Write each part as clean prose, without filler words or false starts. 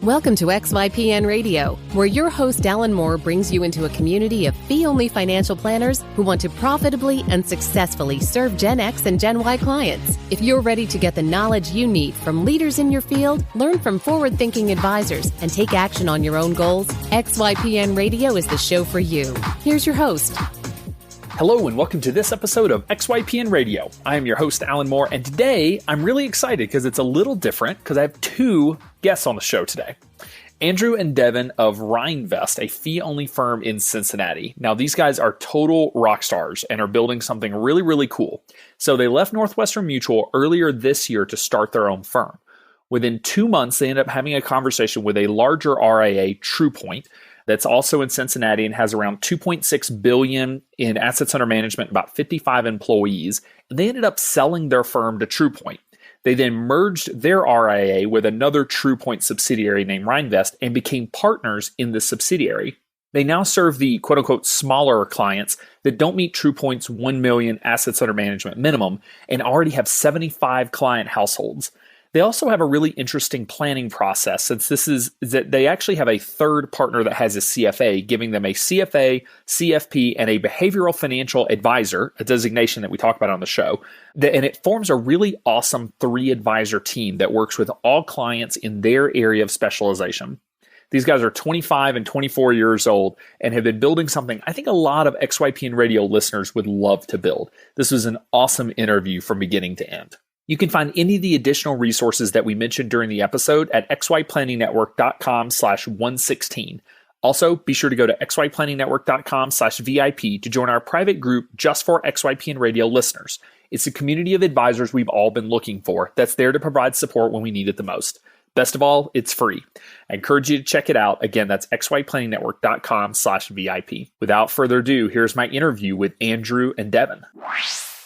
Welcome to XYPN Radio, where your host Alan Moore brings you into a community of fee-only financial planners who want to profitably and successfully serve Gen X and Gen Y clients. If you're ready to get the knowledge you need from leaders in your field, learn from forward-thinking advisors, and take action on your own goals, XYPN Radio is the show for you. Here's your host. Hello and welcome to this episode of XYPN Radio. I am your host, Alan Moore, and today I'm really excited because it's a little different because I have two guests on the show today. Andrew and Devon of Reinvest, a fee-only firm in Cincinnati. Now, these guys are total rock stars and are building something really, really cool. So they left Northwestern Mutual earlier this year to start their own firm. Within 2 months, they ended up having a conversation with a larger RIA, TruePoint, that's also in Cincinnati and has around $2.6 billion in assets under management, about 55 employees. And they ended up selling their firm to TruePoint. They then merged their RIA with another TruePoint subsidiary named Reinvest and became partners in the subsidiary. They now serve the quote-unquote smaller clients that don't meet TruePoint's 1 million assets under management minimum and already have 75 client households. They also have a really interesting planning process since that they actually have a third partner that has a CFA, giving them a CFA, CFP, and a behavioral financial advisor, a designation that we talk about on the show. And it forms a really awesome 3-advisor team that works with all clients in their area of specialization. These guys are 25 and 24 years old and have been building something I think a lot of XYPN Radio listeners would love to build. This was an awesome interview from beginning to end. You can find any of the additional resources that we mentioned during the episode at xyplanningnetwork.com/116. Also, be sure to go to xyplanningnetwork.com/VIP to join our private group just for XYPN Radio listeners. It's a community of advisors we've all been looking for that's there to provide support when we need it the most. Best of all, it's free. I encourage you to check it out. Again, that's xyplanningnetwork.com/VIP. Without further ado, here's my interview with Andrew and Devon.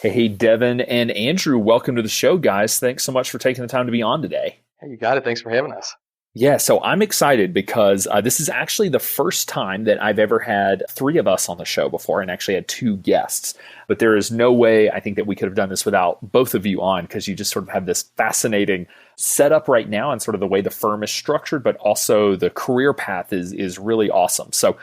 Hey, Devon and Andrew, welcome to the show, guys. Thanks so much for taking the time to be on today. Hey, you got it. Thanks for having us. Yeah, so I'm excited because this is actually the first time that I've ever had 3 of us on the show before and actually had 2 guests. But there is no way I think that we could have done this without both of you on because you just sort of have this fascinating setup right now and sort of the way the firm is structured, but also the career path is really awesome. So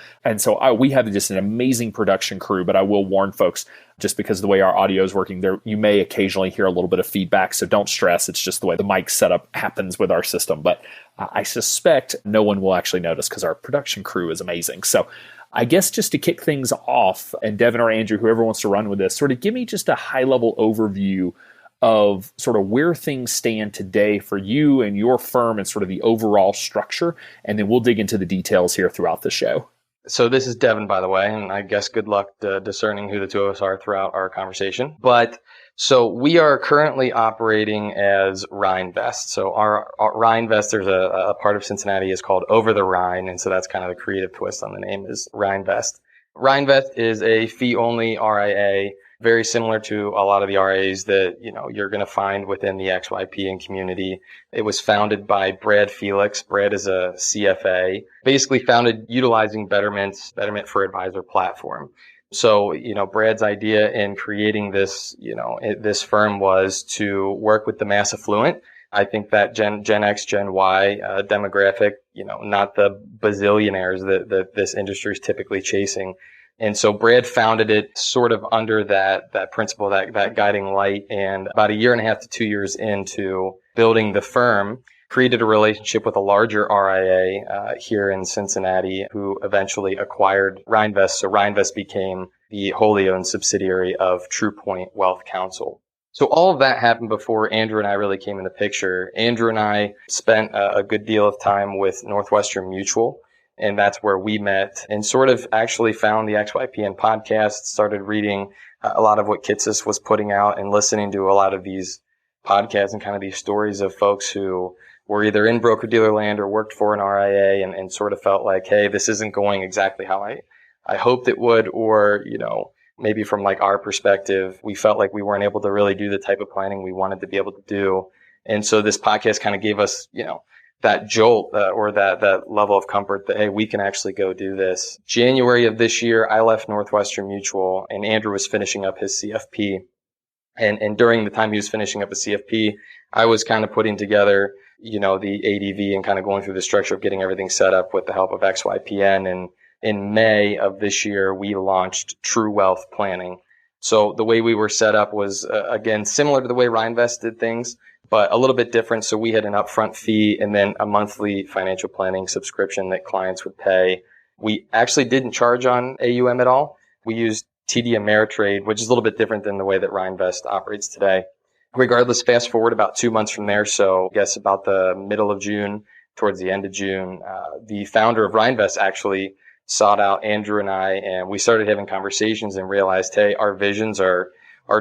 we have just an amazing production crew, but I will warn folks, just because of the way our audio is working there, you may occasionally hear a little bit of feedback. So don't stress. It's just the way the mic setup happens with our system. But I suspect no one will actually notice because our production crew is amazing. So I guess just to kick things off, and Devon or Andrew, whoever wants to run with this, sort of give me just a high-level overview of sort of where things stand today for you and your firm and sort of the overall structure. And then we'll dig into the details here throughout the show. So this is Devon, by the way, and I guess good luck discerning who the two of us are throughout our conversation. But so we are currently operating as Reinvest. So our Reinvest, there's a part of Cincinnati is called Over the Rhine, and so that's kind of the creative twist on the name is Reinvest. Reinvest is a fee-only RIA, very similar to a lot of the RIAs that you're going to find within the XYPN community. It was founded by Brad Felix. Brad is a CFA, basically founded utilizing Betterment for Advisor platform. So, Brad's idea in creating this, this firm was to work with the mass affluent. I think that Gen X, Gen Y demographic, not the bazillionaires that this industry is typically chasing. And so Brad founded it sort of under that principle, that guiding light. And about 1.5 to 2 years into building the firm, created a relationship with a larger RIA here in Cincinnati who eventually acquired Reinvest. So Reinvest became the wholly owned subsidiary of TruePoint Wealth Counsel. So all of that happened before Andrew and I really came in the picture. Andrew and I spent a good deal of time with Northwestern Mutual. And that's where we met and sort of actually found the XYPN podcast, started reading a lot of what Kitsis was putting out and listening to a lot of these podcasts and kind of these stories of folks who were either in broker-dealer land or worked for an RIA and sort of felt like, hey, this isn't going exactly how I hoped it would, or, maybe from like our perspective, we felt like we weren't able to really do the type of planning we wanted to be able to do. And so this podcast kind of gave us, that jolt or that level of comfort that, hey, we can actually go do this. January of this year, I left Northwestern Mutual and Andrew was finishing up his CFP. And during the time he was finishing up his CFP, I was kind of putting together the ADV and kind of going through the structure of getting everything set up with the help of XYPN. And in May of this year, we launched True Wealth Planning. So the way we were set up was, again, similar to the way Rhinevest did things, but a little bit different. So we had an upfront fee and then a monthly financial planning subscription that clients would pay. We actually didn't charge on AUM at all. We used TD Ameritrade, which is a little bit different than the way that Rhinevest operates today. Regardless, fast forward about 2 months from there, so I guess about the middle of June, towards the end of June, the founder of Rhinevest actually sought out Andrew and I, and we started having conversations and realized, hey, our visions are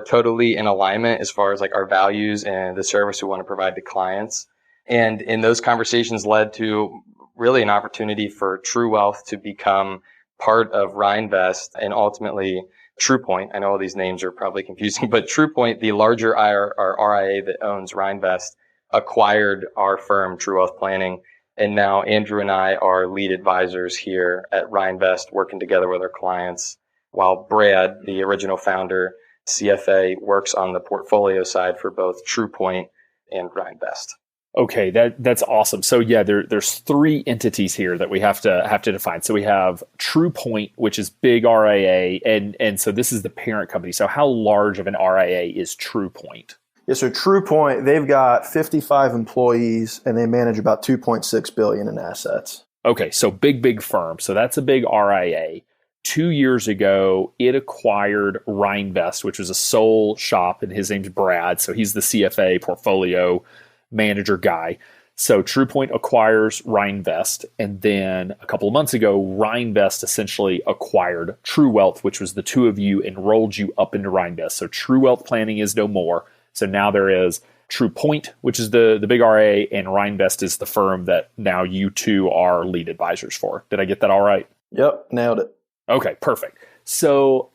totally in alignment as far as like our values and the service we want to provide to clients. And in those conversations led to really an opportunity for True Wealth to become part of Rhinevest and ultimately TruePoint. I know all these names are probably confusing, but TruePoint, the larger RIA that owns Rhinevest, acquired our firm, True Wealth Planning. And now Andrew and I are lead advisors here at Rhinevest, working together with our clients, while Brad, the original founder, CFA, works on the portfolio side for both TruePoint and Rhinevest. Okay, that's awesome. So yeah, there's three entities here that we have to define. So we have TruePoint, which is big RIA, and so this is the parent company. So how large of an RIA is TruePoint? Yeah, so TruePoint, they've got 55 employees and they manage about $2.6 billion in assets. Okay, so big firm. So that's a big RIA. 2 years ago, it acquired Rhinevest, which was a sole shop, and his name's Brad. So he's the CFA portfolio manager guy. So TruePoint acquires Rhinevest, and then a couple of months ago, Rhinevest essentially acquired True Wealth, which was the two of you enrolled you up into Rhinevest. So True Wealth Planning is no more. So now there is TruePoint, which is the big RIA, and Rhinevest is the firm that now you two are lead advisors for. Did I get that all right? Yep, nailed it. Okay, perfect. So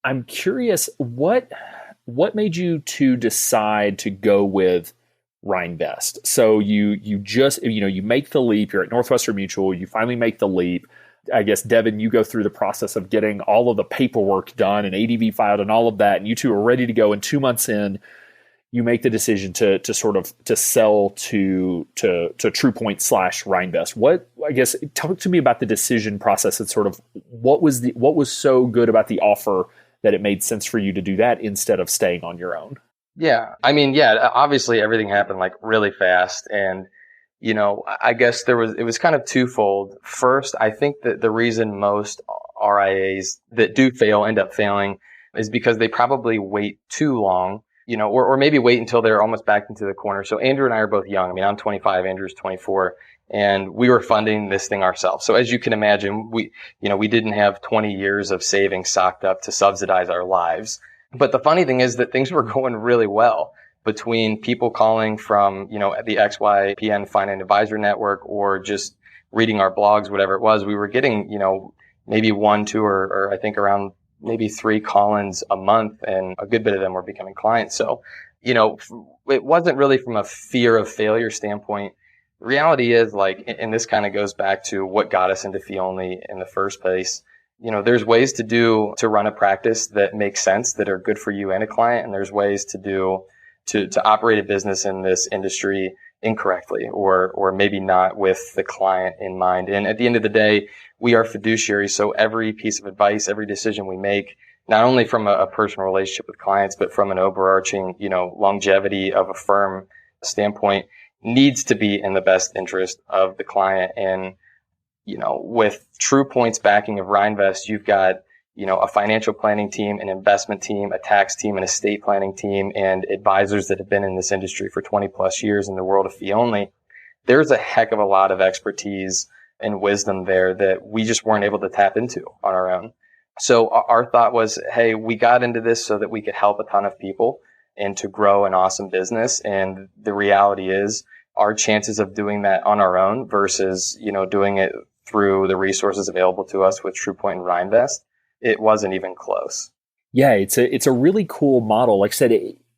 I'm curious, what made you two decide to go with Rhinevest? So you just, you make the leap. You're at Northwestern Mutual. You finally make the leap. I guess, Devon, you go through the process of getting all of the paperwork done and ADV filed and all of that, and you two are ready to go. And 2 months in, you make the decision to sell to TruePoint / Rhinevest. What, I guess, talk to me about the decision process and sort of what was so good about the offer that it made sense for you to do that instead of staying on your own? Yeah. I mean, yeah, obviously everything happened like really fast. And, I guess it was kind of twofold. First, I think that the reason most RIAs that do fail end up failing is because they probably wait too long, or maybe wait until they're almost backed into the corner. So Andrew and I are both young. I mean, I'm 25, Andrew's 24, and we were funding this thing ourselves. So as you can imagine, we didn't have 20 years of savings socked up to subsidize our lives. But the funny thing is that things were going really well between people calling from, the XYPN Finance Advisor Network or just reading our blogs, whatever it was. We were getting, maybe 1, 2, or I think around maybe 3 call-ins a month, and a good bit of them were becoming clients. So, it wasn't really from a fear of failure standpoint. The reality is, and this kind of goes back to what got us into fee only in the first place. There's ways to run a practice that makes sense, that are good for you and a client. And there's ways to operate a business in this industry incorrectly, or maybe not with the client in mind. And at the end of the day, we are fiduciaries. So every piece of advice, every decision we make, not only from a personal relationship with clients, but from an overarching, longevity of a firm standpoint, needs to be in the best interest of the client. And, with TruePoint's backing of Rhinevest, you've got, a financial planning team, an investment team, a tax team, an estate planning team, and advisors that have been in this industry for 20 plus years in the world of fee only. There's a heck of a lot of expertise and wisdom there that we just weren't able to tap into on our own. So our thought was, hey, we got into this so that we could help a ton of people and to grow an awesome business. And the reality is our chances of doing that on our own versus, doing it through the resources available to us with TruePoint and Rhinevest, it wasn't even close. Yeah, it's a really cool model. Like I said,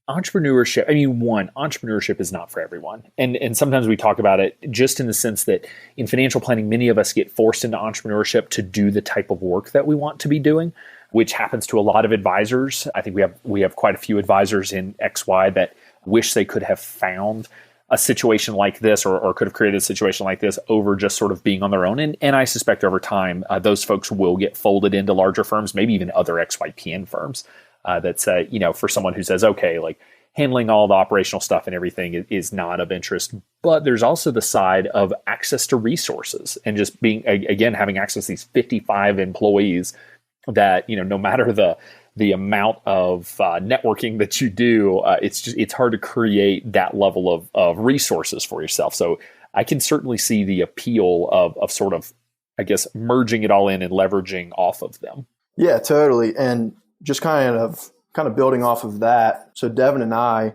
entrepreneurship, entrepreneurship is not for everyone. And sometimes we talk about it just in the sense that in financial planning, many of us get forced into entrepreneurship to do the type of work that we want to be doing, which happens to a lot of advisors. I think we have quite a few advisors in XY that wish they could have found a situation like this or could have created a situation like this over just sort of being on their own. And I suspect over time, those folks will get folded into larger firms, maybe even other XYPN firms. That's, for someone who says, okay, like handling all the operational stuff and everything is not of interest. But there's also the side of access to resources and just being, again, having access to these 55 employees that, no matter the amount of networking that you do, it's hard to create that level of resources for yourself. So I can certainly see the appeal of sort of, I guess, merging it all in and leveraging off of them. Yeah, totally. And just kind of building off of that. So Devon and I,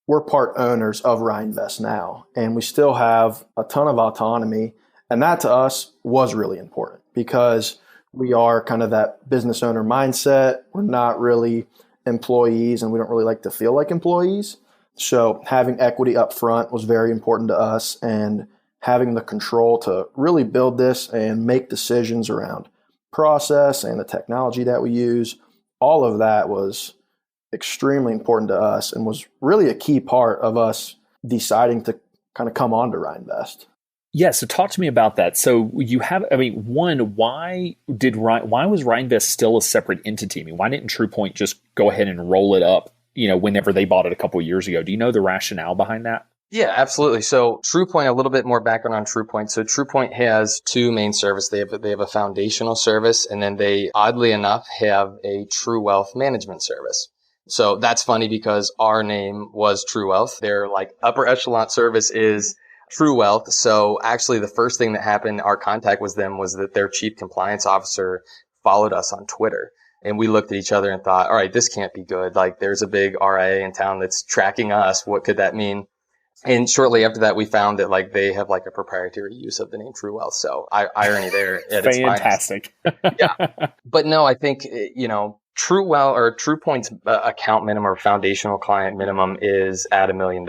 we're part owners of Rhinevest now, and we still have a ton of autonomy. And that to us was really important because we are kind of that business owner mindset. We're not really employees and we don't really like to feel like employees. So having equity up front was very important to us, and having the control to really build this and make decisions around process and the technology that we use. All of that was extremely important to us and was really a key part of us deciding to kind of come on to Rhinevest. Yeah, so talk to me about that. So you have, one, why was Rhinevest still a separate entity? Why didn't TruePoint just go ahead and roll it up, whenever they bought it a couple of years ago? Do you know the rationale behind that? Yeah, absolutely. So TruePoint, a little bit more background on TruePoint. So TruePoint has two main services. They have a foundational service, and then they, oddly enough, have a True Wealth management service. So that's funny because our name was True Wealth. Their upper echelon service is True Wealth. So actually the first thing that happened, our contact was that their chief compliance officer followed us on Twitter. And we looked at each other and thought, all right, this can't be good. There's a big RIA in town that's tracking us. What could that mean? And shortly after that, we found that they have a proprietary use of the name True Wealth. So irony there at its finest. Fantastic. Yeah. But no, I think, True Wealth or TruePoint's account minimum or foundational client minimum is at $1 million.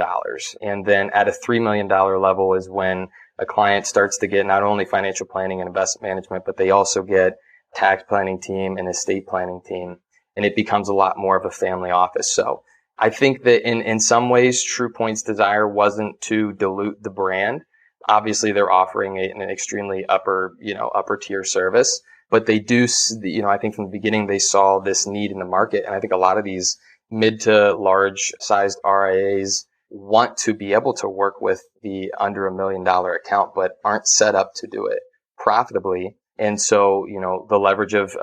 And then at a $3 million level is when a client starts to get not only financial planning and investment management, but they also get tax planning team and estate planning team. And it becomes a lot more of a family office. So I think that in some ways, TruePoint's desire wasn't to dilute the brand. Obviously, they're offering an extremely upper tier service. But they do, I think from the beginning, they saw this need in the market. And I think a lot of these mid to large sized RIAs want to be able to work with the under $1 million account, but aren't set up to do it profitably. And so, the leverage of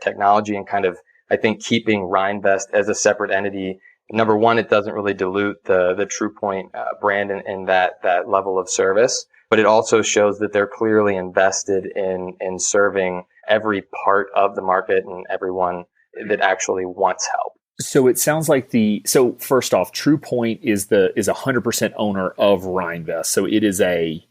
technology and kind of, I think, keeping Rhinevest as a separate entity. Number one, it doesn't really dilute the TruePoint brand and that level of service. But it also shows that they're clearly invested in serving every part of the market and everyone that actually wants help. So it sounds like so first off, TruePoint is 100% owner of Rhinevest. So it is a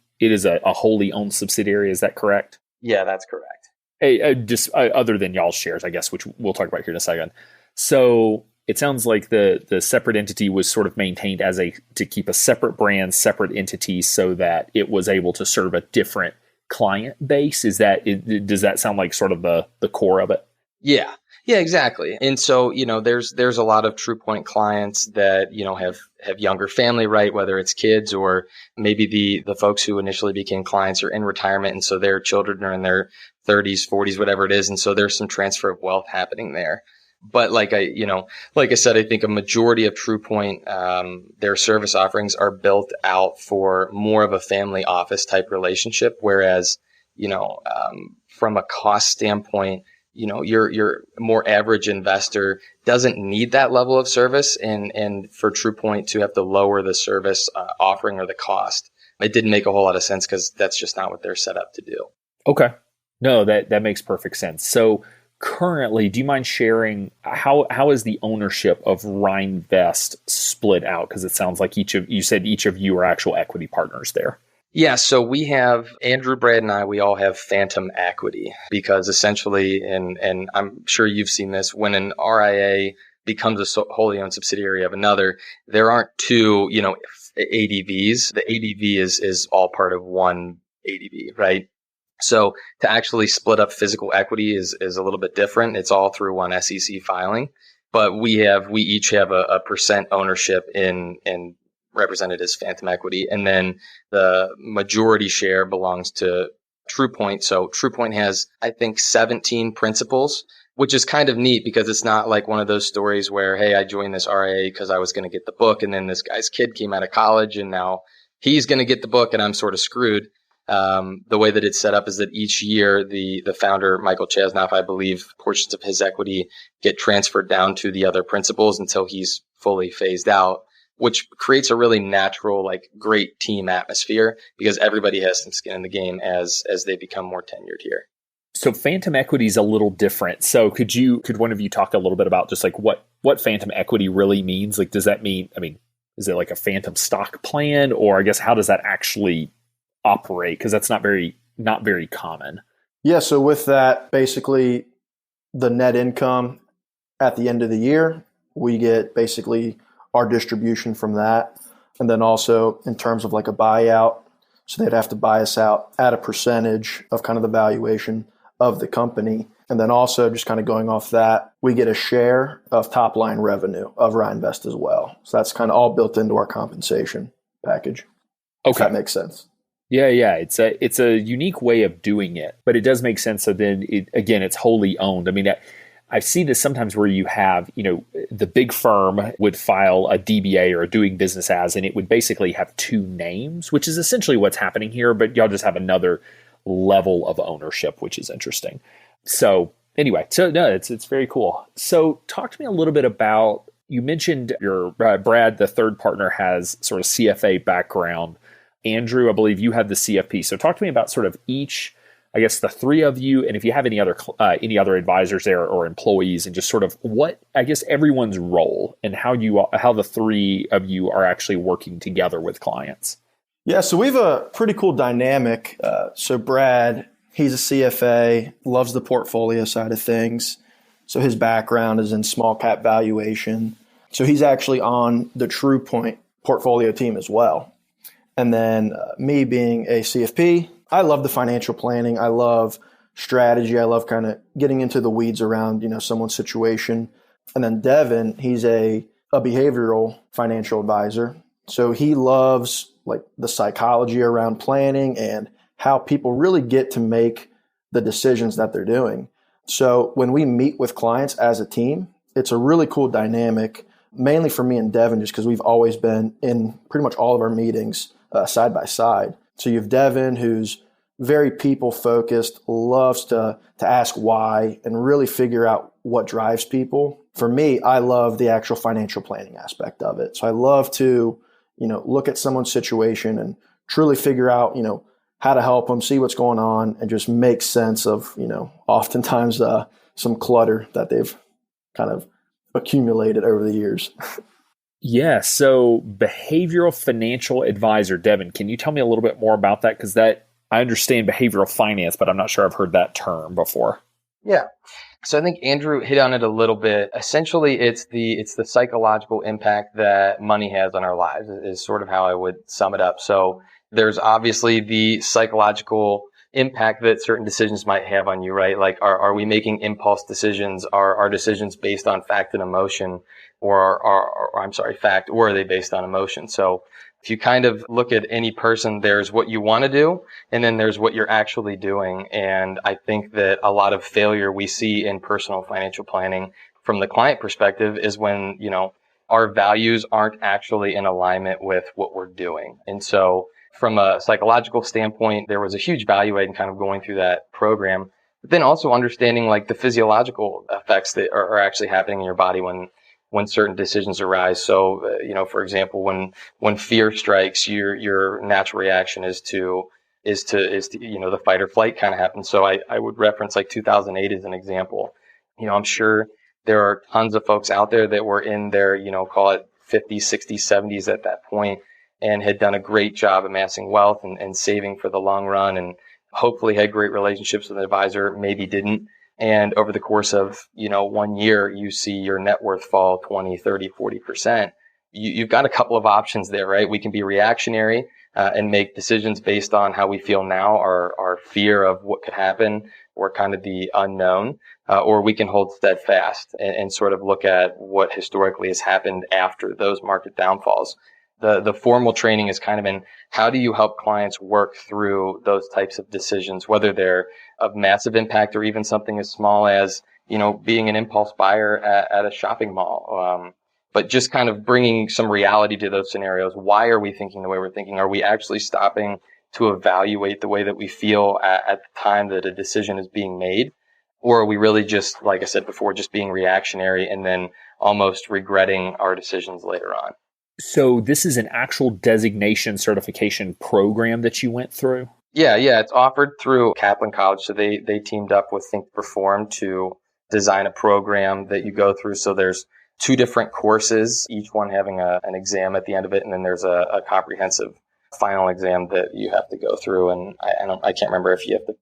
wholly owned subsidiary. Is that correct? Yeah, that's correct. Just other than y'all's shares, I guess, which we'll talk about here in a second. So it sounds like the separate entity was sort of maintained to keep a separate brand, separate entity, so that it was able to serve a different client base. Does that sound like sort of the core of it? Yeah, exactly. And so, there's a lot of TruePoint clients that, have younger family, right? Whether it's kids or maybe the folks who initially became clients are in retirement. And so their children are in their 30s, 40s, whatever it is. And so there's some transfer of wealth happening there. But like I said, I think a majority of TruePoint, their service offerings are built out for more of a family office type relationship. Whereas, from a cost standpoint, your more average investor doesn't need that level of service. And for TruePoint to have to lower the service offering or the cost, it didn't make a whole lot of sense because that's just not what they're set up to do. Okay. No, that makes perfect sense. So currently, do you mind sharing how is the ownership of Rhinevest split out? Because it sounds like each of you are actual equity partners there. Yeah, so we have Andrew, Brad, and I. We all have phantom equity because essentially, and I'm sure you've seen this, when an RIA becomes a wholly owned subsidiary of another, there aren't two, ADVs. The ADV is all part of one ADV, right? So to actually split up physical equity is a little bit different. It's all through one SEC filing, but we each have a percent ownership in represented as phantom equity. And then the majority share belongs to TruePoint. So TruePoint has, I think, 17 principals, which is kind of neat because it's not like one of those stories where, hey, I joined this RIA because I was going to get the book, and then this guy's kid came out of college and now he's going to get the book and I'm sort of screwed. The way that it's set up is that each year the founder, Michael Chasnoff, I believe, portions of his equity get transferred down to the other principals until he's fully phased out, which creates a really natural, like, great team atmosphere because everybody has some skin in the game as they become more tenured here. So phantom equity is a little different. So could one of you talk a little bit about just like what phantom equity really means? Like, does that mean, is it like a phantom stock plan, or I guess how does that actually operate? Because that's not very common. Yeah. So with that, basically the net income at the end of the year, we get basically our distribution from that. And then also in terms of like a buyout, so they'd have to buy us out at a percentage of kind of the valuation of the company. And then also just kind of going off that, we get a share of top line revenue of Rhinevest as well. So that's kind of all built into our compensation package. Okay. If that makes sense. Yeah. It's a unique way of doing it, but it does make sense. So then it's wholly owned. I mean, I see this sometimes where you have, the big firm would file a DBA or a doing business as, and it would basically have two names, which is essentially what's happening here, but y'all just have another level of ownership, which is interesting. So anyway, it's very cool. So talk to me a little bit about, you mentioned your Brad, the third partner, has sort of CFA background. Andrew, I believe you have the CFP. So talk to me about sort of each, I guess, the three of you, and if you have any other advisors there or employees, and just sort of what, I guess, everyone's role and how the three of you are actually working together with clients. Yeah, so we have a pretty cool dynamic. So Brad, he's a CFA, loves the portfolio side of things. So his background is in small cap valuation. So he's actually on the TruePoint portfolio team as well. And then me being a CFP, I love the financial planning. I love strategy. I love kind of getting into the weeds around, someone's situation. And then Devon, he's a behavioral financial advisor. So he loves like the psychology around planning and how people really get to make the decisions that they're doing. So when we meet with clients as a team, it's a really cool dynamic, mainly for me and Devon, just because we've always been in pretty much all of our meetings side by side. So you have Devon, who's very people focused, loves to ask why and really figure out what drives people. For me, I love the actual financial planning aspect of it. So I love to, look at someone's situation and truly figure out, how to help them, see what's going on, and just make sense of, oftentimes some clutter that they've kind of accumulated over the years. Yeah. So behavioral financial advisor, Devon, can you tell me a little bit more about that? Because I understand behavioral finance, but I'm not sure I've heard that term before. Yeah. So I think Andrew hit on it a little bit. Essentially, it's the psychological impact that money has on our lives is sort of how I would sum it up. So there's obviously the psychological impact that certain decisions might have on you, right? Like, are we making impulse decisions? Are our decisions based on fact and emotion, fact, or are they based on emotion? So if you kind of look at any person, there's what you want to do, and then there's what you're actually doing. And I think that a lot of failure we see in personal financial planning from the client perspective is when, our values aren't actually in alignment with what we're doing. And so from a psychological standpoint, there was a huge value in kind of going through that program, but then also understanding like the physiological effects that are actually happening in your body when certain decisions arise. So, for example, when fear strikes, your natural reaction is to the fight or flight kind of happens. So I would reference like 2008 as an example. I'm sure there are tons of folks out there that were in their, call it 50s, 60s, 70s at that point and had done a great job amassing wealth and saving for the long run, and hopefully had great relationships with an advisor, maybe didn't. And over the course of, 1 year, you see your net worth fall 20, 30, 40%. You've got a couple of options there, right? We can be reactionary and make decisions based on how we feel now, our fear of what could happen, or kind of the unknown, or we can hold steadfast and sort of look at what historically has happened after those market downfalls. The formal training is kind of in how do you help clients work through those types of decisions, whether they're of massive impact or even something as small as, being an impulse buyer at a shopping mall. But just kind of bringing some reality to those scenarios. Why are we thinking the way we're thinking? Are we actually stopping to evaluate the way that we feel at the time that a decision is being made? Or are we really just, like I said before, just being reactionary and then almost regretting our decisions later on? So this is an actual designation certification program that you went through? Yeah. It's offered through Kaplan College. So they teamed up with Think Perform to design a program that you go through. So there's 2 different courses, each one having an exam at the end of it. And then there's a comprehensive final exam that you have to go through. And I can't remember if you have to,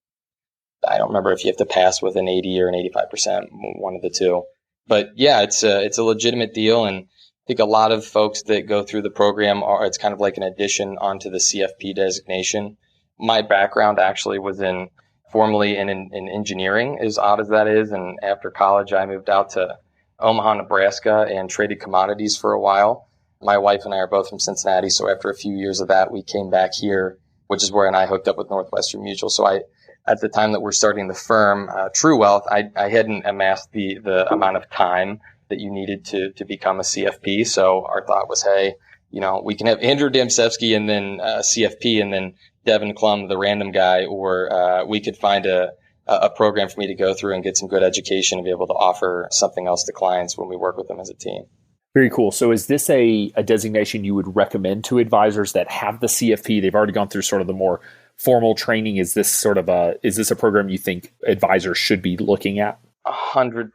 I don't remember if you have to pass with an 80 or an 85%, one of the two. But yeah, it's a legitimate deal. And I think a lot of folks that go through the program it's kind of like an addition onto the CFP designation. My background actually was formerly in engineering, as odd as that is. And after college, I moved out to Omaha, Nebraska, and traded commodities for a while. My wife and I are both from Cincinnati, so after a few years of that, we came back here, which is where I hooked up with Northwestern Mutual. So at the time that we're starting the firm, True Wealth, I hadn't amassed the amount of time that you needed to become a CFP. So our thought was, hey, we can have Andrew Damcevski and then CFP and then Devon Klumb, the random guy, or we could find a program for me to go through and get some good education and be able to offer something else to clients when we work with them as a team. Very cool. So is this a designation you would recommend to advisors that have the CFP? They've already gone through sort of the more formal training. Is this a program you think advisors should be looking at? 100%.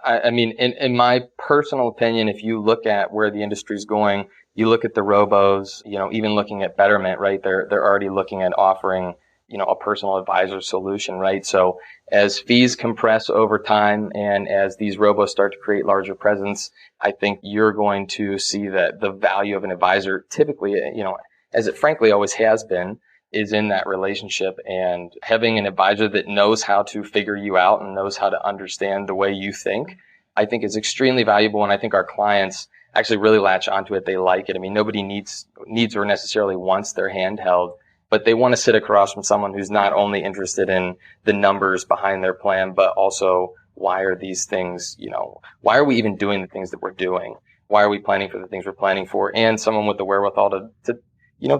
I mean, in my personal opinion, if you look at where the industry is going, you look at the robos, even looking at Betterment, right? They're already looking at offering a personal advisor solution, right? So as fees compress over time and as these robos start to create larger presence, I think you're going to see that the value of an advisor typically, as it frankly always has been, is in that relationship, and having an advisor that knows how to figure you out and knows how to understand the way you think, I think is extremely valuable. And I think our clients actually really latch onto it. They like it. I mean, nobody needs or necessarily wants their hand held, but they want to sit across from someone who's not only interested in the numbers behind their plan, but also why are these things, why are we even doing the things that we're doing? Why are we planning for the things we're planning for? And someone with the wherewithal to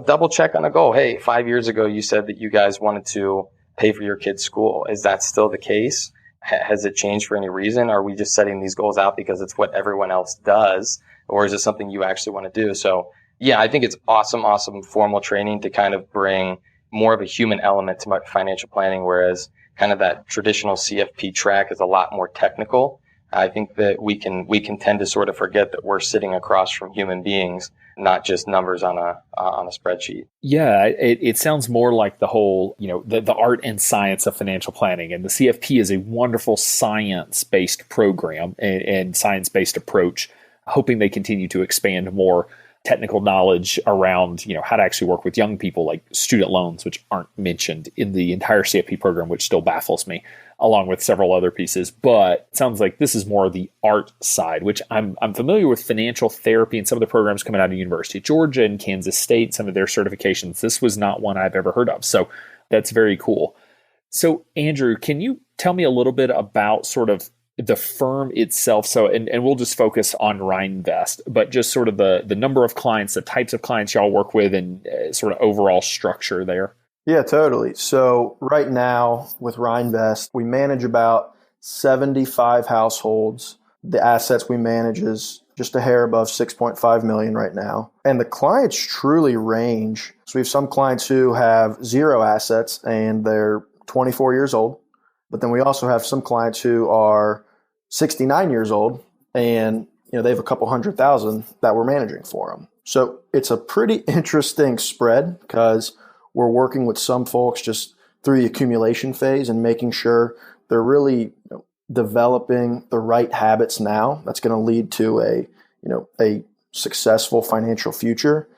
double check on a goal. Hey, 5 years ago, you said that you guys wanted to pay for your kid's school. Is that still the case? Has it changed for any reason? Are we just setting these goals out because it's what everyone else does? Or is it something you actually want to do? So yeah, I think it's awesome formal training to kind of bring more of a human element to financial planning, whereas kind of that traditional CFP track is a lot more technical. I think that we can tend to sort of forget that we're sitting across from human beings, not just numbers on a spreadsheet. Yeah, it sounds more like the whole, the art and science of financial planning. And the CFP is a wonderful science-based program and science-based approach, hoping they continue to expand more technical knowledge around, how to actually work with young people, like student loans, which aren't mentioned in the entire CFP program, which still baffles me, along with several other pieces. But it sounds like this is more the art side, which I'm familiar with financial therapy and some of the programs coming out of University of Georgia and Kansas State, some of their certifications. This was not one I've ever heard of. So that's very cool. So Andrew, can you tell me a little bit about sort of the firm itself? So, and we'll just focus on Rheinvest, but just sort of the number of clients, the types of clients y'all work with, and sort of overall structure there. Yeah, totally. So right now with Rheinvest, we manage about 75 households. The assets we manage is just a hair above 6.5 million right now. And the clients truly range. So we have some clients who have zero assets and they're 24 years old. But then we also have some clients who are 69 years old and they have a couple 100,000 that we're managing for them. So it's a pretty interesting spread because we're working with some folks just through the accumulation phase and making sure they're really developing the right habits now. That's going to lead to a successful financial future.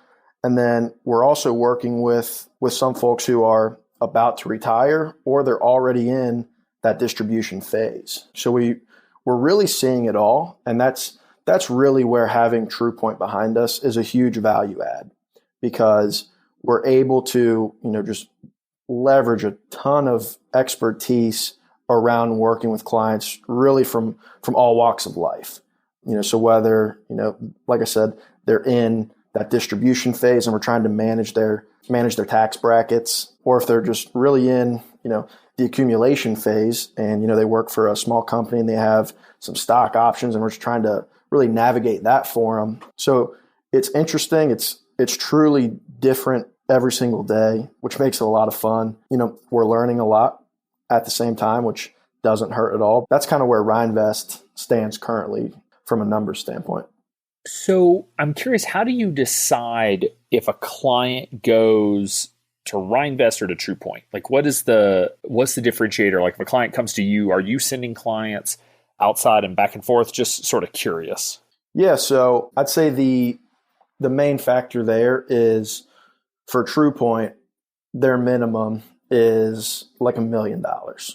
And then we're also working with some folks who are about to retire or they're already in that distribution phase. So we're really seeing it all. And that's that's really where having TruePoint behind us is a huge value add, because we're able to, just leverage a ton of expertise around working with clients really from all walks of life. So whether, like I said, they're in that distribution phase and we're trying to manage their tax brackets, or if they're just really in, the accumulation phase and, they work for a small company and they have some stock options and we're just trying to really navigate that for them. So it's interesting. It's truly different every single day, which makes it a lot of fun. We're learning a lot at the same time, which doesn't hurt at all. That's kind of where RhineVest stands currently from a numbers standpoint. So I'm curious, how do you decide if a client goes to RhineVest or to TruePoint? Like, what's the differentiator? Like, if a client comes to you, are you sending clients outside and back and forth? Just sort of curious. Yeah, so I'd say the main factor there is for TruePoint, their minimum is like $1 million.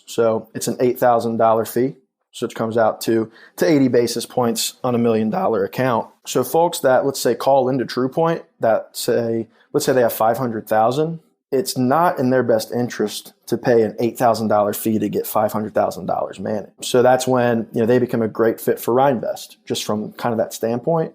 So it's an $8,000 fee. So it comes out to 80 basis points on $1 million account. So folks that, let's say, call into TruePoint let's say they have 500,000, it's not in their best interest to pay an $8,000 fee to get $500,000 managed. So that's when, they become a great fit for RhineVest, just from kind of that standpoint.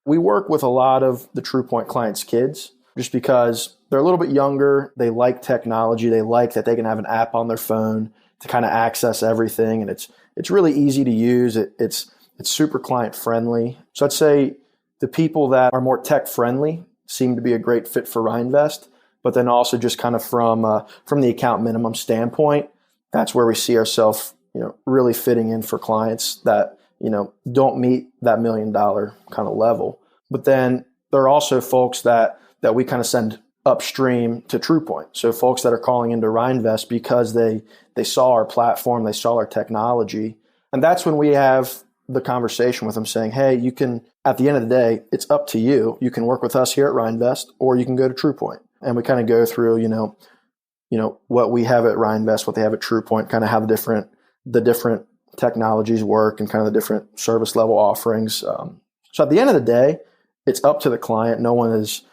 We work with a lot of the TruePoint clients' kids just because they're a little bit younger. They like technology. They like that they can have an app on their phone to kind of access everything. And it's really easy to use. It's super client friendly. So I'd say the people that are more tech friendly seem to be a great fit for RhineVest. But then also just kind of from the account minimum standpoint, that's where we see ourselves, really fitting in for clients that, don't meet that $1 million kind of level. But then there are also folks that we kind of send upstream to TruePoint. So folks that are calling into RhineVest because they saw our platform, they saw our technology. And that's when we have the conversation with them saying, hey, you can, at the end of the day, it's up to you. You can work with us here at RhineVest, or you can go to TruePoint. And we kind of go through, what we have at RhineVest, what they have at TruePoint, kind of how the different technologies work and kind of the different service level offerings. So at the end of the day, it's up to the client. No one is,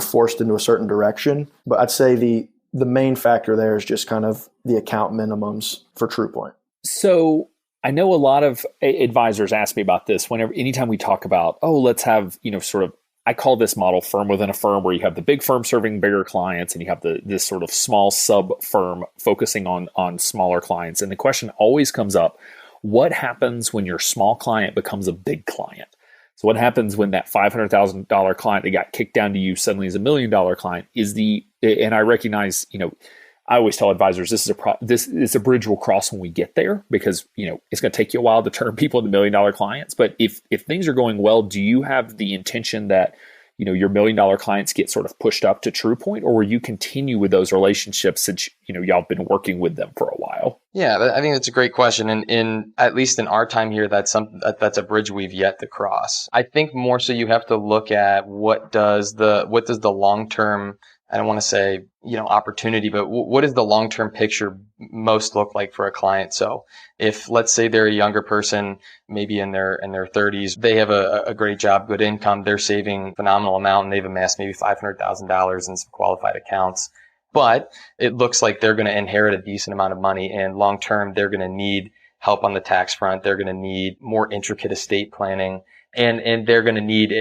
forced into a certain direction. But I'd say the main factor there is just kind of the account minimums for TruePoint. So I know a lot of advisors ask me about this anytime we talk about, let's have, sort of, I call this model firm within a firm, where you have the big firm serving bigger clients and you have this sort of small sub firm focusing on smaller clients. And the question always comes up, what happens when your small client becomes a big client? So what happens when that $500,000 client that got kicked down to you suddenly is $1 million client? And I recognize, I always tell advisors, this is a bridge we'll cross when we get there, because, it's going to take you a while to turn people into $1 million clients. But if things are going well, do you have the intention that, your $1 million clients get sort of pushed up to TruePoint, or will you continue with those relationships since, y'all have been working with them for a while? Yeah, I think that's a great question. And in at least in our time here, that's a bridge we've yet to cross. I think more so you have to look at what does the long-term, I don't want to say, opportunity, but what does the long-term picture most look like for a client? So if, let's say, they're a younger person, maybe in their 30s, they have a great job, good income, they're saving a phenomenal amount, and they've amassed maybe $500,000 in some qualified accounts. But it looks like they're going to inherit a decent amount of money, and long-term, they're going to need help on the tax front. They're going to need more intricate estate planning. And they're going to need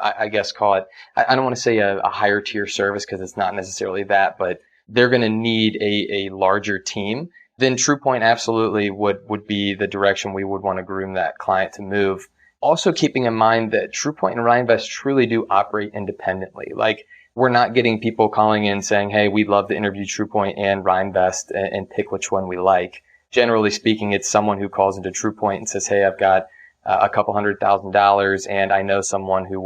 I don't want to say a higher tier service, because it's not necessarily that, but they're going to need a larger team. Then TruePoint absolutely would be the direction we would want to groom that client to move. Also keeping in mind that TruePoint and RhineVest truly do operate independently. Like, we're not getting people calling in saying, hey, we'd love to interview TruePoint and RhineVest and pick which one we like. Generally speaking, it's someone who calls into TruePoint and says, hey, I've got a couple $100,000, and I know someone who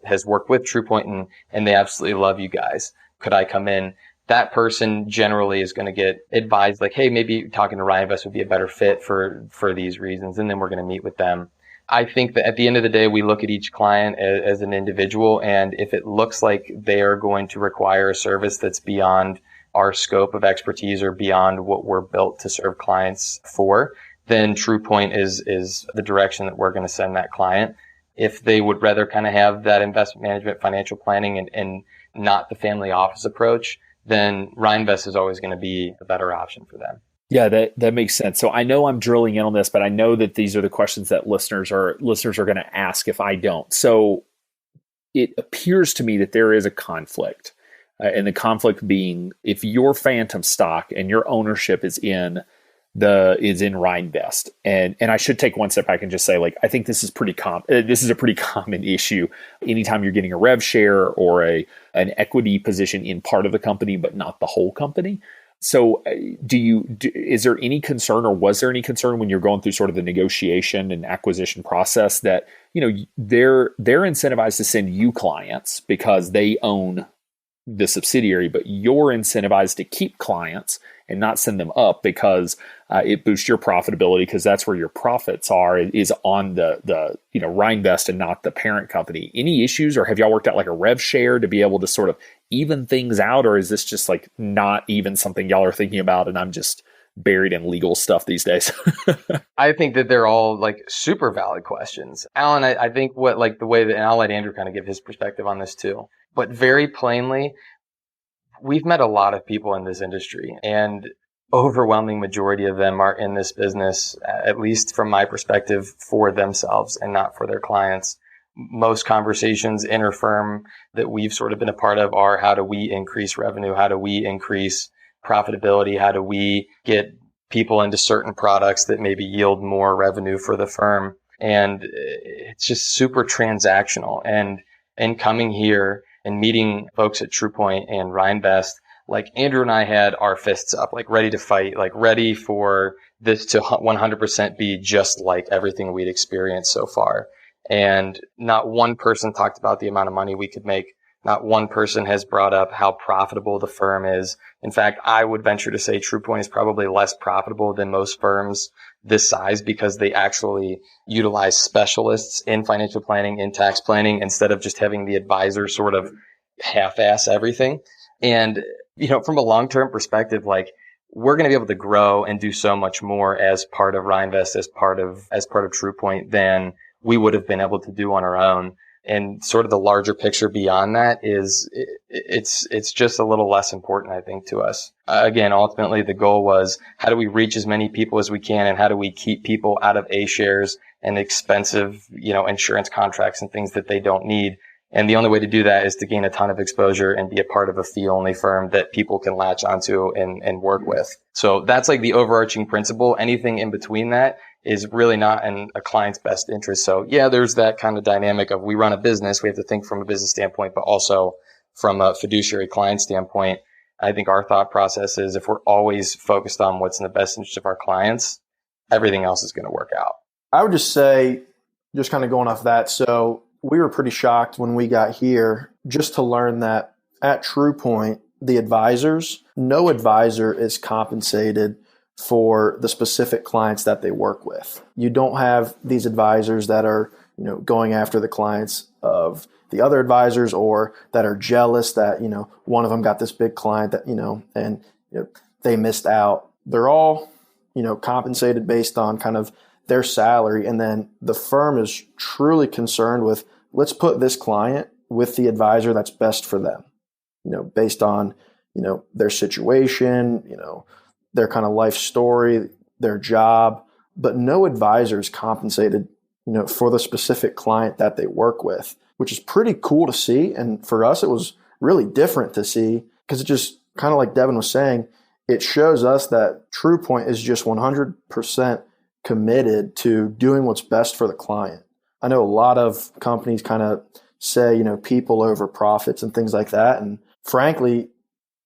has worked with TruePoint and they absolutely love you guys. Could I come in? That person generally is going to get advised, like, hey, maybe talking to RhineVest would be a better fit for these reasons, and then we're going to meet with them. I think that at the end of the day, we look at each client as an individual, and if it looks like they are going to require a service that's beyond our scope of expertise or beyond what we're built to serve clients for, then TruePoint is the direction that we're going to send that client. If they would rather kind of have that investment management, financial planning, and not the family office approach, then Rhinevest is always going to be a better option for them. Yeah, that makes sense. So I know I'm drilling in on this, but I know that these are the questions that listeners are going to ask if I don't. So it appears to me that there is a conflict, and the conflict being if your phantom stock and your ownership is in Rhinevest, and I should take one step back and just say, like, I think this is this is a pretty common issue. Anytime you're getting a rev share or an equity position in part of the company, but not the whole company. So is there any concern, or was there any concern when you're going through sort of the negotiation and acquisition process that, they're incentivized to send you clients because they own the subsidiary, but you're incentivized to keep clients and not send them up because it boosts your profitability, because that's where your profits is on the Rhinevest and not the parent company. Any issues, or have y'all worked out like a rev share to be able to sort of even things out, or is this just like not even something y'all are thinking about and I'm just buried in legal stuff these days? I think that they're all like super valid questions. Alan, I think the way that, and I'll let Andrew kind of give his perspective on this too, but very plainly, we've met a lot of people in this industry, and overwhelming majority of them are in this business, at least from my perspective, for themselves and not for their clients. Most conversations inter-firm that we've sort of been a part of are, how do we increase revenue? How do we increase profitability? How do we get people into certain products that maybe yield more revenue for the firm? And it's just super transactional. And coming here and meeting folks at TruePoint and Rhinevest, like Andrew and I had our fists up, like ready to fight, like ready for this to 100% be just like everything we'd experienced so far. And not one person talked about the amount of money we could make. Not one person has brought up how profitable the firm is. In fact, I would venture to say TruePoint is probably less profitable than most firms this size, because they actually utilize specialists in financial planning, in tax planning, instead of just having the advisor sort of half-ass everything. And, from a long-term perspective, like, we're going to be able to grow and do so much more as part of Rhinevest, as part of TruePoint, than we would have been able to do on our own. And sort of the larger picture beyond that is it's just a little less important, I think, to us. Again, ultimately, the goal was, how do we reach as many people as we can, and how do we keep people out of A shares and expensive, insurance contracts and things that they don't need. And the only way to do that is to gain a ton of exposure and be a part of a fee-only firm that people can latch onto and work with. So that's like the overarching principle. Anything in between that is really not in a client's best interest. So yeah, there's that kind of dynamic of, we run a business, we have to think from a business standpoint, but also from a fiduciary client standpoint. I think our thought process is, if we're always focused on what's in the best interest of our clients, everything else is going to work out. I would just say, just kind of going off that, so we were pretty shocked when we got here just to learn that at TruePoint, the advisors, no advisor is compensated for the specific clients that they work with. You don't have these advisors that are, going after the clients of the other advisors, or that are jealous that, one of them got this big client that, and they missed out. They're all, compensated based on kind of their salary. And then the firm is truly concerned with, let's put this client with the advisor that's best for them, based on, their situation, their kind of life story, their job. But no advisor is compensated, for the specific client that they work with, which is pretty cool to see. And for us, it was really different to see, because it just kind of, like Devon was saying, it shows us that TruePoint is just 100% committed to doing what's best for the client. I know a lot of companies kind of say, people over profits and things like that. And frankly,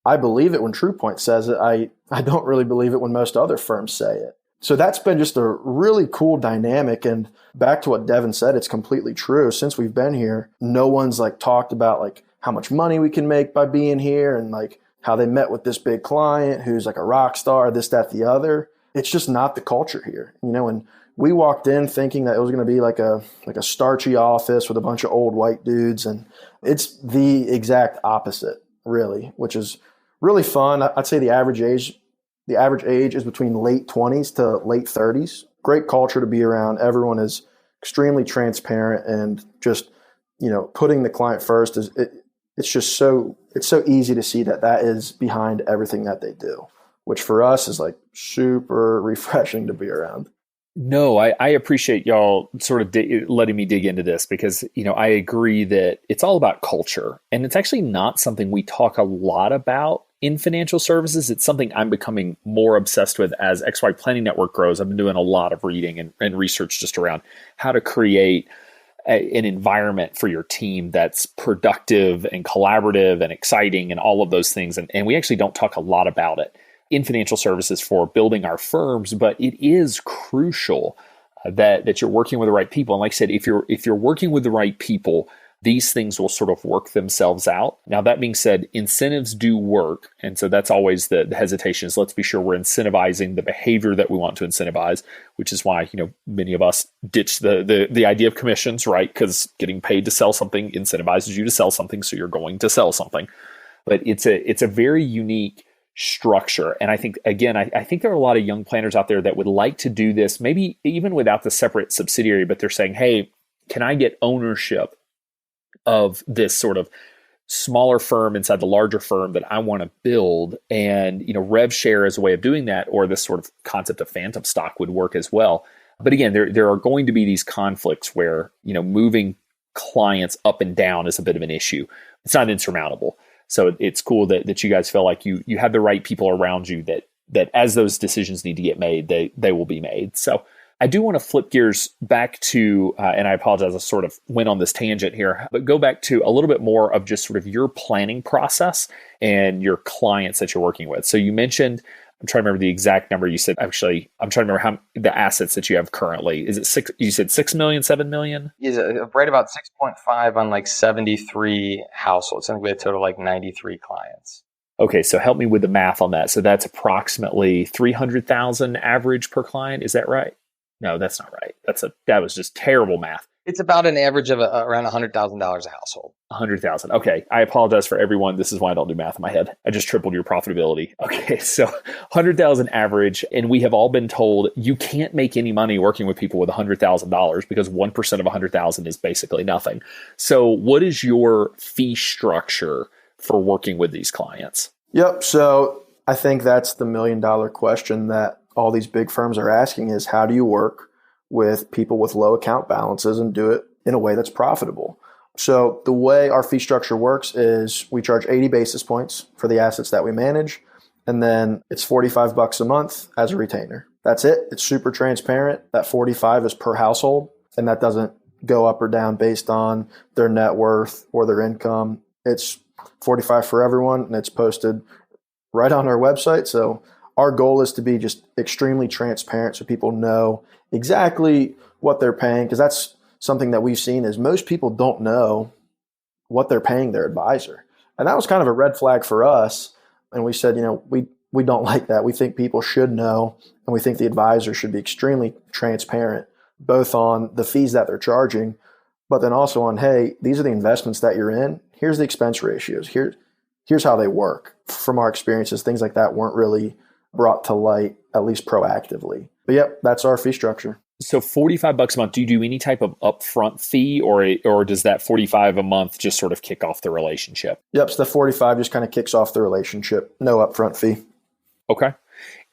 I believe it when TruePoint says it. I don't really believe it when most other firms say it. So that's been just a really cool dynamic. And back to what Devon said, it's completely true. Since we've been here, no one's like talked about like how much money we can make by being here, and like how they met with this big client who's like a rock star, this, that, the other. It's just not the culture here, and we walked in thinking that it was going to be like a starchy office with a bunch of old white dudes, and it's the exact opposite, really, which is really fun. I'd say the average age is between late 20s to late 30s, great culture to be around. Everyone is extremely transparent and just, putting the client first it's so easy to see that is behind everything that they do, which for us is like super refreshing to be around. No, I appreciate y'all sort of letting me dig into this because, I agree that it's all about culture. And it's actually not something we talk a lot about in financial services. It's something I'm becoming more obsessed with as XY Planning Network grows. I've been doing a lot of reading and research just around how to create an environment for your team that's productive and collaborative and exciting and all of those things. And we actually don't talk a lot about it in financial services for building our firms, but it is crucial that you're working with the right people. And like I said, if you're working with the right people, these things will sort of work themselves out. Now, that being said, incentives do work. And so that's always the hesitation is let's be sure we're incentivizing the behavior that we want to incentivize, which is why, many of us ditch the idea of commissions, right? Because getting paid to sell something incentivizes you to sell something. So you're going to sell something. But it's a very unique structure. And I think, again, I think there are a lot of young planners out there that would like to do this, maybe even without the separate subsidiary, but they're saying, hey, can I get ownership of this sort of smaller firm inside the larger firm that I want to build? And, rev share is a way of doing that, or this sort of concept of phantom stock would work as well. But again, there are going to be these conflicts where, moving clients up and down is a bit of an issue. It's not insurmountable. So it's cool that you guys feel like you have the right people around you that as those decisions need to get made, they will be made. So I do want to flip gears back to, and I apologize, I sort of went on this tangent here, but go back to a little bit more of just sort of your planning process and your clients that you're working with. So you mentioned, I'm trying to remember the exact number you said. Actually, I'm trying to remember how the assets that you have currently. Is it six? You said 6 million, 7 million? Yeah, right about 6.5 on like 73 households. I think we had a total like 93 clients. Okay, so help me with the math on that. So that's approximately 300,000 average per client. Is that right? No, that's not right. That was just terrible math. It's about an average of around $100,000 a household. 100,000. Okay. I apologize for everyone. This is why I don't do math in my head. I just tripled your profitability. Okay. So 100,000 average. And we have all been told you can't make any money working with people with $100,000 because 1% of 100,000 is basically nothing. So what is your fee structure for working with these clients? Yep. So I think that's the $1 million question that all these big firms are asking is how do you work with people with low account balances and do it in a way that's profitable? So the way our fee structure works is we charge 80 basis points for the assets that we manage, and then it's $45 a month as a retainer. That's it. It's super transparent. That 45 is per household, and that doesn't go up or down based on their net worth or their income. It's 45 for everyone, and it's posted right on our website. So our goal is to be just extremely transparent so people know exactly what they're paying, because that's something that we've seen is most people don't know what they're paying their advisor. And that was kind of a red flag for us. And we said, we don't like that. We think people should know, and we think the advisor should be extremely transparent, both on the fees that they're charging, but then also on, hey, these are the investments that you're in. Here's the expense ratios. Here's how they work. From our experiences, things like that weren't really brought to light, at least proactively. But yep, that's our fee structure. So $45 a month, do you do any type of upfront fee or does that $45 a month just sort of kick off the relationship? Yep, so the $45 just kind of kicks off the relationship. No upfront fee. Okay.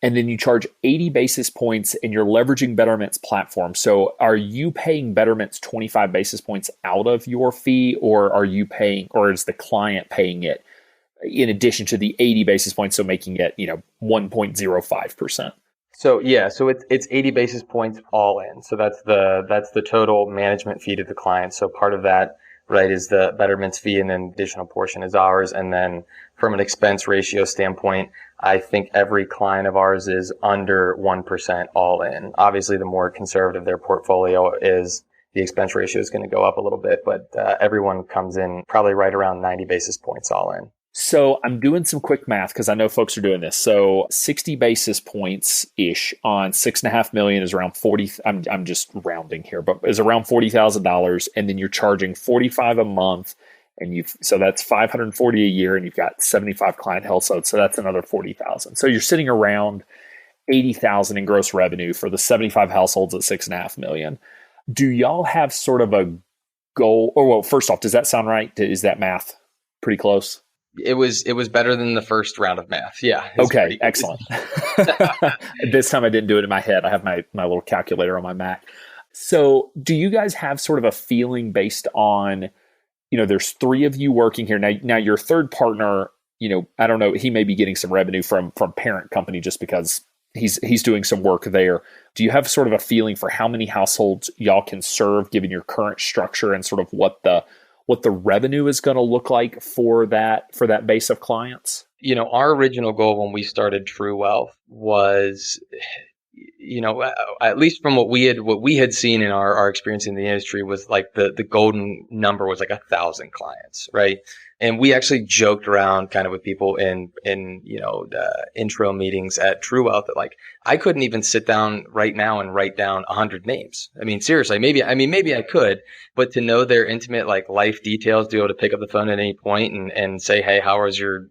And then you charge 80 basis points and you're leveraging Betterment's platform. So are you paying Betterment's 25 basis points out of your fee, or are you paying, or is the client paying it in addition to the 80 basis points, so making it, 1.05%? So it's 80 basis points all in. So that's the total management fee to the client. So part of that, right, is the Betterment's fee, and then additional portion is ours. And then from an expense ratio standpoint, I think every client of ours is under 1% all in. Obviously, the more conservative their portfolio is, the expense ratio is going to go up a little bit, but everyone comes in probably right around 90 basis points all in. So I'm doing some quick math because I know folks are doing this. So 60 basis points ish on $6.5 million is around 40. I'm just rounding here, but is around $40,000, and then you're charging $45 a month, and so that's $540 a year, and you've got 75 client households, so that's another $40,000. So you're sitting around $80,000 in gross revenue for the 75 households at $6.5 million. Do y'all have sort of a goal? Or, well, first off, does that sound right? Is that math pretty close? It was better than the first round of math. Yeah. Okay, excellent. This time I didn't do it in my head. I have my little calculator on my Mac. So do you guys have sort of a feeling based on, there's 3 of you working here. Now your third partner, I don't know, he may be getting some revenue from parent company just because he's doing some work there. Do you have sort of a feeling for how many households y'all can serve given your current structure and sort of what the revenue is going to look like for that base of clients? Our original goal when we started True Wealth was, at least from what we had seen in our experience in the industry, was like the golden number was like 1,000 clients, right? And we actually joked around kind of with people in the intro meetings at True Wealth that like I couldn't even sit down right now and write down 100 names. I mean, seriously, maybe I could, but to know their intimate like life details, to be able to pick up the phone at any point and say, hey, how was your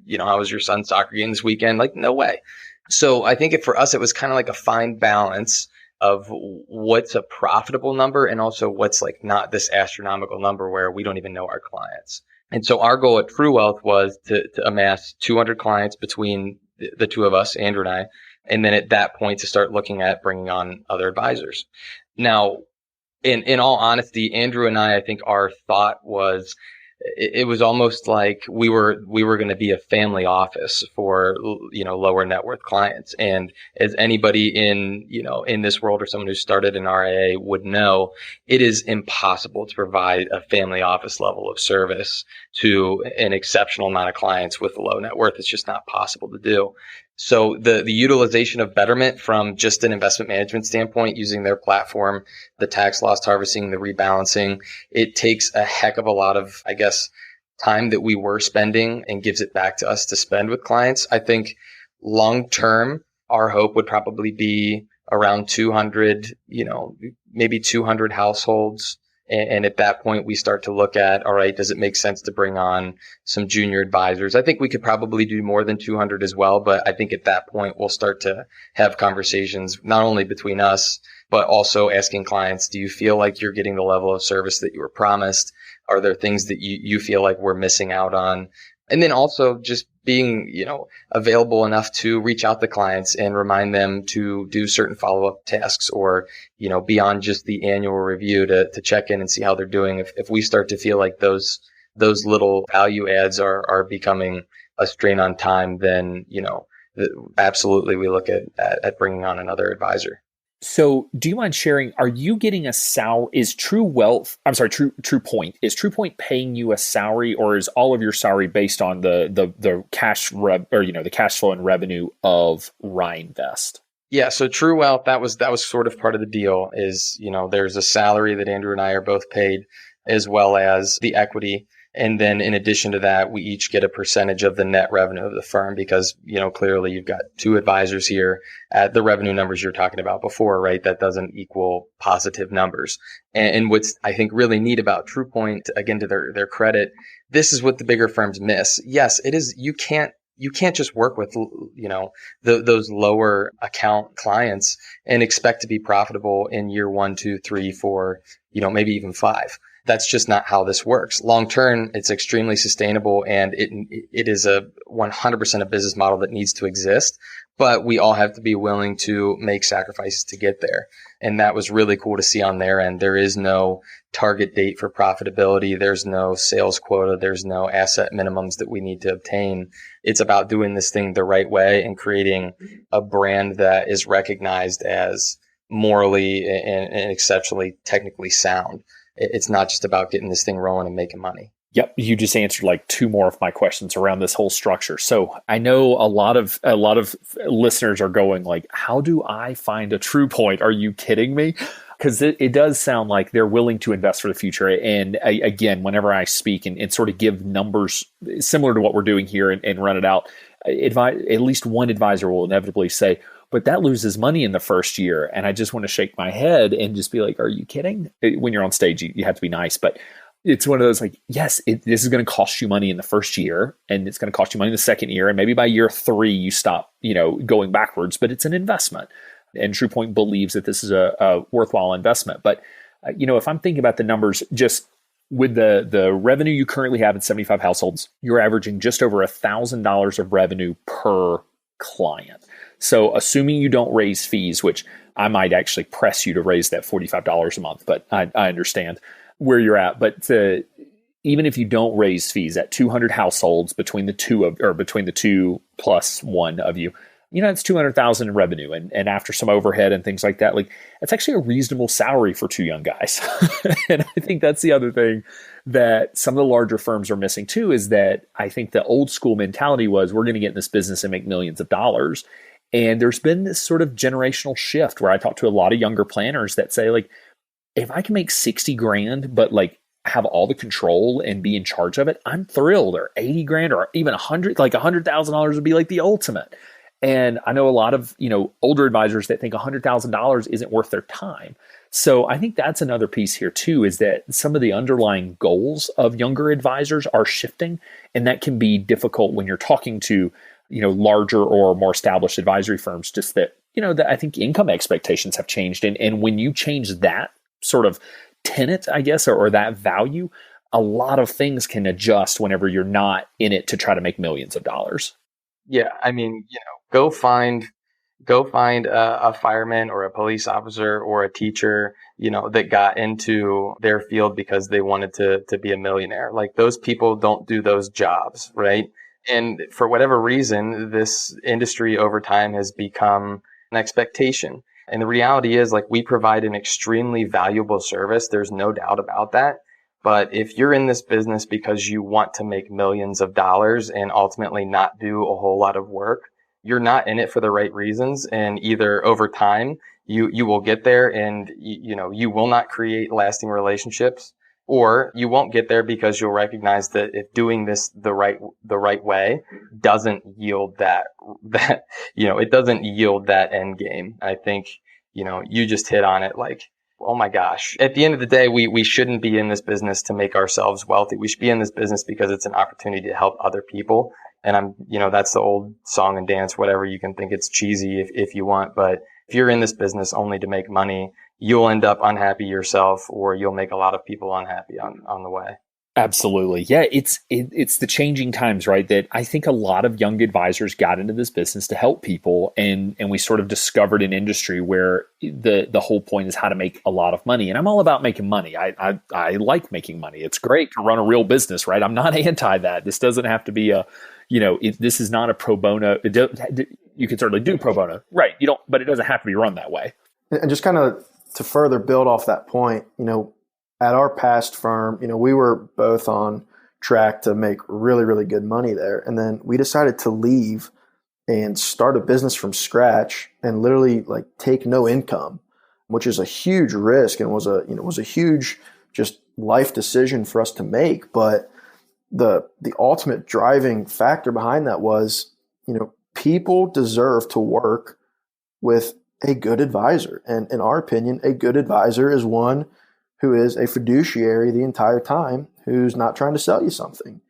son's soccer game this weekend? Like, no way. So I think for us, it was kind of like a fine balance of what's a profitable number and also what's like not this astronomical number where we don't even know our clients. And so our goal at True Wealth was to amass 200 clients between the 2 of us, Andrew and I, and then at that point to start looking at bringing on other advisors. Now, in all honesty, Andrew and I think our thought was it was almost like we were going to be a family office for lower net worth clients. And as anybody in this world or someone who started an RIA would know, it is impossible to provide a family office level of service to an exceptional amount of clients with low net worth. It's just not possible to do. So the utilization of Betterment from just an investment management standpoint, using their platform, the tax loss harvesting, the rebalancing, it takes a heck of a lot of, I guess, time that we were spending and gives it back to us to spend with clients. I think long term, our hope would probably be around 200, maybe 200 households. And at that point, we start to look at, all right, does it make sense to bring on some junior advisors? I think we could probably do more than 200 as well. But I think at that point, we'll start to have conversations, not only between us, but also asking clients, do you feel like you're getting the level of service that you were promised? Are there things that you feel like we're missing out on? And then also just being, available enough to reach out to clients and remind them to do certain follow-up tasks or, beyond just the annual review to check in and see how they're doing. If we start to feel like those little value adds are becoming a strain on time, then, absolutely we look at bringing on another advisor. So do you mind sharing, are you getting a salary? Is True Point, is True Point paying you a salary, or is all of your salary based on the cash the cash flow and revenue of Reinvest? Yeah. So True Wealth, that was sort of part of the deal is, there's a salary that Andrew and I are both paid as well as the equity. And then in addition to that, we each get a percentage of the net revenue of the firm because, clearly you've got 2 advisors here at the revenue numbers you're talking about before, right? That doesn't equal positive numbers. And what's I think really neat about True Point, again, to their credit, this is what the bigger firms miss. Yes, it is. You can't just work with, those lower account clients and expect to be profitable in year 1, 2, 3, 4, maybe even 5. That's just not how this works. Long term, it's extremely sustainable and it is a 100% a business model that needs to exist, but we all have to be willing to make sacrifices to get there. And that was really cool to see on their end. There is no target date for profitability. There's no sales quota. There's no asset minimums that we need to obtain. It's about doing this thing the right way and creating a brand that is recognized as morally and exceptionally technically sound. It's not just about getting this thing rolling and making money. Yep, you just answered like 2 more of my questions around this whole structure. So I know a lot of listeners are going like, how do I find a True Point? Are you kidding me? Because it does sound like they're willing to invest for the future. And again, whenever I speak and sort of give numbers similar to what we're doing here and run it out, at least one advisor will inevitably say, but that loses money in the first year. And I just want to shake my head and just be like, are you kidding? When you're on stage, you have to be nice. But it's one of those like, yes, this is going to cost you money in the first year, and it's going to cost you money in the second year, and maybe by year 3 you stop, going backwards, but it's an investment. And TruePoint believes that this is a worthwhile investment. But if I'm thinking about the numbers, just with the revenue you currently have in 75 households, you're averaging just over $1,000 of revenue per client. So assuming you don't raise fees, which I might actually press you to raise that $45 a month, but I understand where you're at. But even if you don't raise fees at 200 households between the two plus one of you, it's 200,000 in revenue, and after some overhead and things like that, like it's actually a reasonable salary for 2 young guys. And I think that's the other thing that some of the larger firms are missing too, is that I think the old school mentality was we're going to get in this business and make millions of dollars. And there's been this sort of generational shift where I talk to a lot of younger planners that say, like, if I can make 60 grand, but like have all the control and be in charge of it, I'm thrilled. Or 80 grand or even $100,000 would be like the ultimate. And I know a lot of, older advisors that think $100,000 isn't worth their time. So I think that's another piece here too, is that some of the underlying goals of younger advisors are shifting. And that can be difficult when you're talking to, larger or more established advisory firms, just that, that I think income expectations have changed. And when you change that sort of tenet, I guess, or that value, a lot of things can adjust whenever you're not in it to try to make millions of dollars. Yeah. I mean, go find a fireman or a police officer or a teacher, that got into their field because they wanted to be a millionaire. Like, those people don't do those jobs, right? And for whatever reason, this industry over time has become an expectation. And the reality is, like, we provide an extremely valuable service. There's no doubt about that. But if you're in this business because you want to make millions of dollars and ultimately not do a whole lot of work, you're not in it for the right reasons. And either over time, you will get there and, you will not create lasting relationships, or you won't get there because you'll recognize that if doing this the right way doesn't yield that, it doesn't yield that end game. I think, you just hit on it, like, oh my gosh. At the end of the day, we shouldn't be in this business to make ourselves wealthy. We should be in this business because it's an opportunity to help other people. And that's the old song and dance, whatever. You can think it's cheesy if you want, but if you're in this business only to make money, you'll end up unhappy yourself, or you'll make a lot of people unhappy on the way. Absolutely. Yeah, it's the changing times, right? That I think a lot of young advisors got into this business to help people, and we sort of discovered an industry where the whole point is how to make a lot of money. And I'm all about making money. I like making money. It's great to run a real business, right? I'm not anti that. This doesn't have to be this is not a pro bono. You can certainly do pro bono, right? You don't, but it doesn't have to be run that way. And just kind of to further build off that point, at our past firm, we were both on track to make really, really good money there. And then we decided to leave and start a business from scratch and literally like take no income, which is a huge risk and was a huge just life decision for us to make. But the ultimate driving factor behind that was, people deserve to work with a good advisor. And in our opinion, a good advisor is one who is a fiduciary the entire time, who's not trying to sell you something.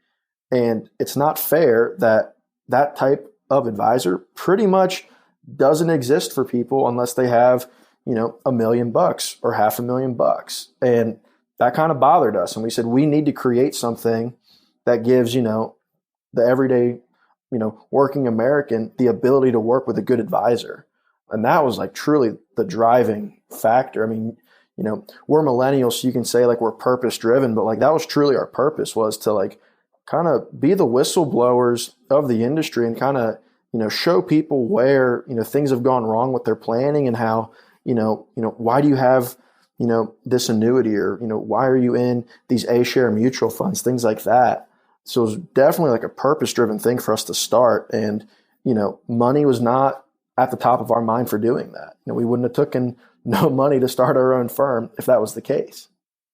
And it's not fair that that type of advisor pretty much doesn't exist for people unless they have, $1 million or $500,000. And that kind of bothered us. And we said, we need to create something that gives, the everyday, working American the ability to work with a good advisor. And that was like truly the driving factor. I mean, we're millennials, so you can say like we're purpose driven, but like that was truly our purpose, was to like kind of be the whistleblowers of the industry and kind of, show people where, things have gone wrong with their planning and how, why do you have, this annuity, or, why are you in these A-share mutual funds, things like that. So it was definitely like a purpose driven thing for us to start. And, money was not at the top of our mind for doing that. We wouldn't have taken no money to start our own firm if that was the case.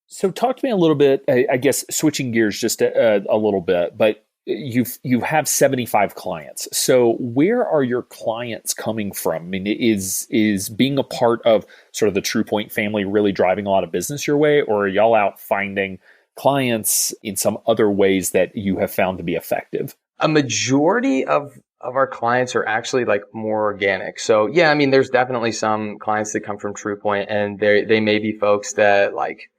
So talk to me a little bit, I guess, switching gears just a little bit, but you have 75 clients. So where are your clients coming from? I mean, is being a part of sort of the TruePoint family really driving a lot of business your way, or are y'all out finding clients in some other ways that you have found to be effective? A majority of our clients are actually like more organic. So yeah, I mean, there's definitely some clients that come from TruePoint, and they may be folks that like,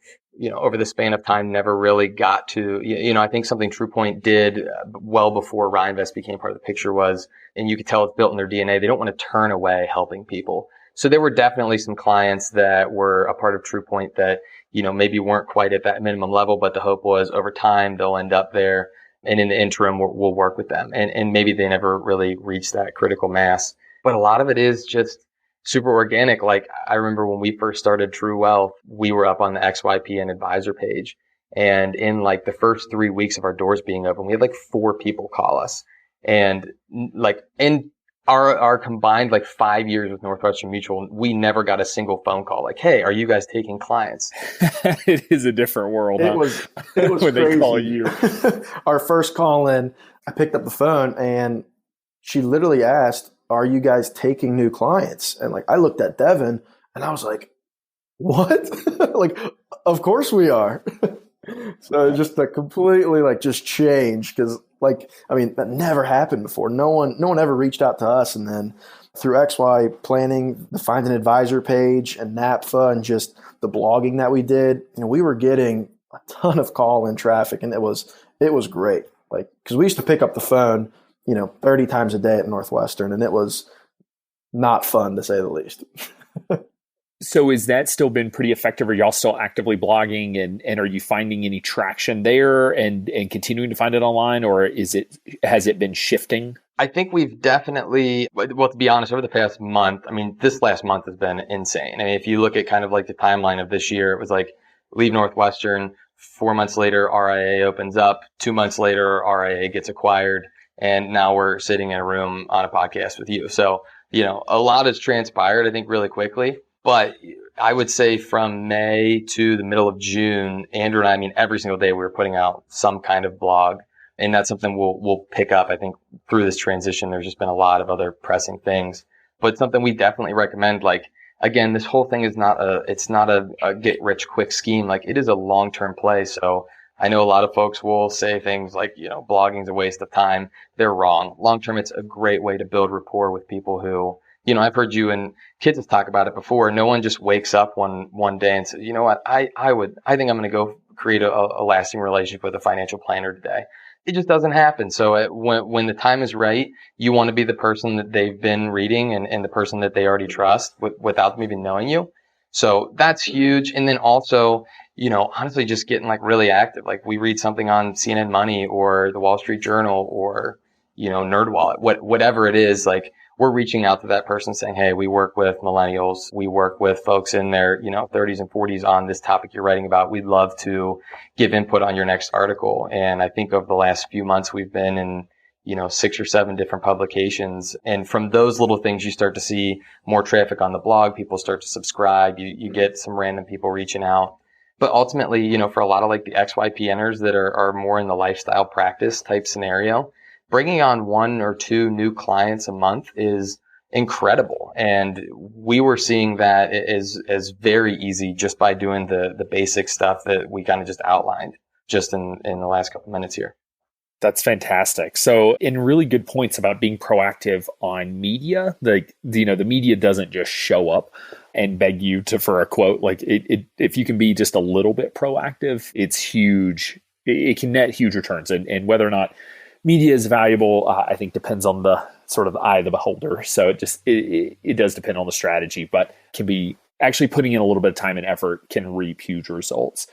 over the span of time never really got to, I think something TruePoint did well before RineVest became part of the picture was, and you could tell it's built in their DNA, they don't want to turn away helping people. So there were definitely some clients that were a part of TruePoint that, maybe weren't quite at that minimum level, but the hope was over time they'll end up there. And in the interim, we'll work with them. And maybe they never really reached that critical mass. But a lot of it is just super organic. Like I remember when we first started True Wealth, we were up on the XYPN advisor page. And in like the first 3 weeks of our doors being open, we had like 4 people call us. And like in our combined like 5 years with Northwestern Mutual, we never got a single phone call like, hey, are you guys taking clients? It is a different world. It was when crazy. They call you. Our first call in, I picked up the phone and she literally asked, are you guys taking new clients? And like, I looked at Devon and I was like, what? Like, of course we are. So just like completely like just changed because like, I mean, that never happened before. No one ever reached out to us. And then through XY planning, the Find an Advisor page and NAPFA and just the blogging that we did, we were getting a ton of call-in traffic, and it was great. Like, because we used to pick up the phone, 30 times a day at Northwestern, and it was not fun to say the least. So has that still been pretty effective? Are y'all still actively blogging, and are you finding any traction there and continuing to find it online, or has it been shifting? I think we've definitely, well, to be honest, over the past month, I mean, this last month has been insane. I mean, if you look at kind of like the timeline of this year, it was like leave Northwestern, 4 months later, RIA opens up, 2 months later, RIA gets acquired, and now we're sitting in a room on a podcast with you. So, a lot has transpired, I think, really quickly. But I would say from May to the middle of June, Andrew and I mean, every single day we were putting out some kind of blog. And that's something we'll pick up. I think through this transition, there's just been a lot of other pressing things. But something we definitely recommend, like, again, this whole thing is not a get rich quick scheme. Like, it is a long-term play. So I know a lot of folks will say things like, blogging's a waste of time. They're wrong. Long-term, it's a great way to build rapport with people who, I've heard you and kids have talked about it before. No one just wakes up one day and says, you know what, I think I'm going to go create a lasting relationship with a financial planner today. It just doesn't happen. So when the time is right, you want to be the person that they've been reading and the person that they already trust without them even knowing you. So that's huge. And then also, honestly, just getting like really active. Like we read something on CNN Money or the Wall Street Journal or, NerdWallet, whatever it is, like we're reaching out to that person saying, hey, we work with millennials. We work with folks in their, 30s and 40s on this topic you're writing about. We'd love to give input on your next article. And I think over the last few months, we've been in, 6 or 7 different publications. And from those little things, you start to see more traffic on the blog. People start to subscribe. You get some random people reaching out. But ultimately, for a lot of like the XYPNers that are more in the lifestyle practice type scenario, bringing on 1 or 2 new clients a month is incredible. And we were seeing that as very easy just by doing the basic stuff that we kind of just outlined just in the last couple minutes here. That's fantastic. So, and really good points about being proactive on media. Like, the media doesn't just show up and beg you for a quote. Like if you can be just a little bit proactive, it's huge. It can net huge returns. And whether or not media is valuable, I think depends on the sort of eye of the beholder. So it does depend on the strategy, but can be actually putting in a little bit of time and effort can reap huge results.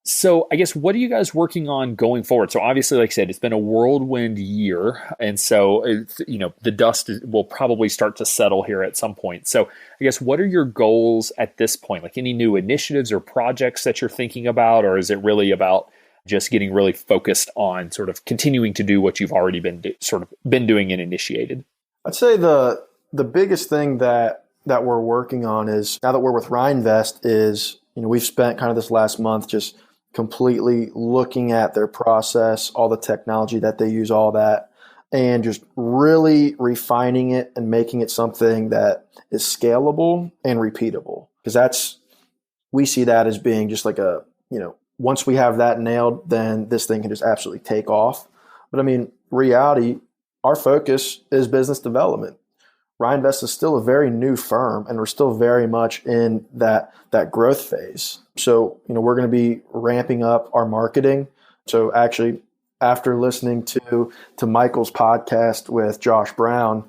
So I guess, what are you guys working on going forward? So obviously, like I said, it's been a whirlwind year. And so, the dust will probably start to settle here at some point. So I guess, what are your goals at this point? Like any new initiatives or projects that you're thinking about, or is it really about just getting really focused on sort of continuing to do what you've already been doing and initiated? I'd say the biggest thing that we're working on is, now that we're with RineVest, is, we've spent kind of this last month just completely looking at their process, all the technology that they use, all that, and just really refining it and making it something that is scalable and repeatable. Because we see that as being just like once we have that nailed, then this thing can just absolutely take off. But I mean, reality, our focus is business development. Rhinevest is still a very new firm, and we're still very much in that growth phase. So, we're going to be ramping up our marketing. So actually, after listening to Michael's podcast with Josh Brown,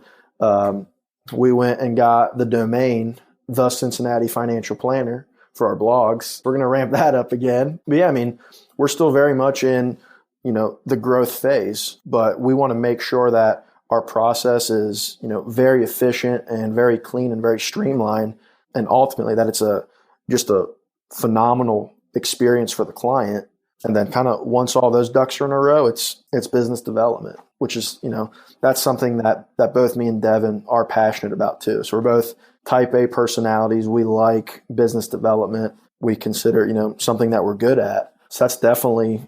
we went and got the domain, The Cincinnati Financial Planner, for our blogs. We're going to ramp that up again. But yeah, I mean, we're still very much in, the growth phase, but we want to make sure that our process is, very efficient and very clean and very streamlined. And ultimately that it's just a phenomenal experience for the client. And then kind of once all those ducks are in a row, it's business development, which is, that's something that both me and Devon are passionate about too. So we're both type A personalities. We like business development. We consider, something that we're good at. So that's definitely,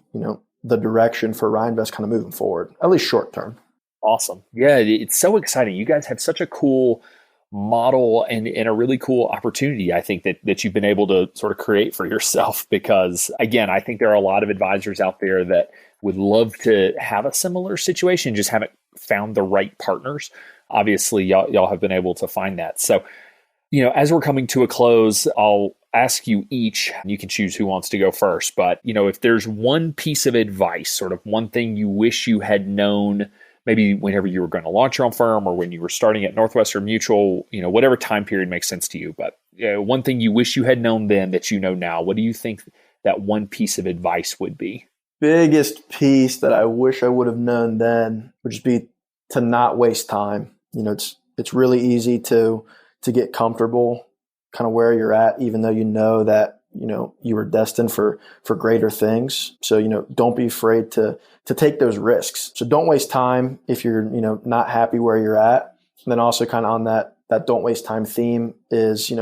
the direction for Rhinevest kind of moving forward, at least short term. Awesome. Yeah, it's so exciting. You guys have such a cool model and a really cool opportunity, I think, that you've been able to sort of create for yourself, because again, I think there are a lot of advisors out there that would love to have a similar situation, just haven't found the right partners. Obviously, y'all have been able to find that. So, as we're coming to a close, I'll ask you each, you can choose who wants to go first, but if there's one piece of advice, sort of one thing you wish you had known, maybe whenever you were going to launch your own firm or when you were starting at Northwestern Mutual, whatever time period makes sense to you. But one thing you wish you had known then that you know now, what do you think that one piece of advice would be? Biggest piece that I wish I would have known then would just be to not waste time. It's really easy to get comfortable kind of where you're at, even though you know that, you were destined for greater things. So, don't be afraid to take those risks. So don't waste time if you're, not happy where you're at. And then also kind of on that don't waste time theme is,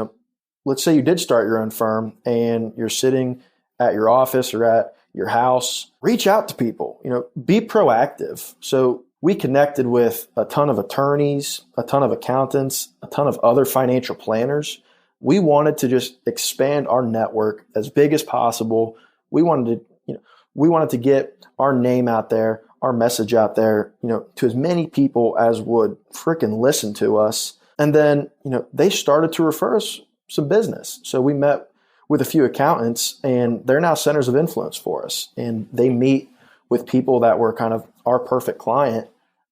let's say you did start your own firm and you're sitting at your office or at your house, reach out to people, be proactive. So we connected with a ton of attorneys, a ton of accountants, a ton of other financial planners. We wanted to just expand our network as big as possible. We wanted to get our name out there, our message out there, to as many people as would freaking listen to us. And then, they started to refer us some business. So we met with a few accountants and they're now centers of influence for us. And they meet with people that were kind of our perfect client.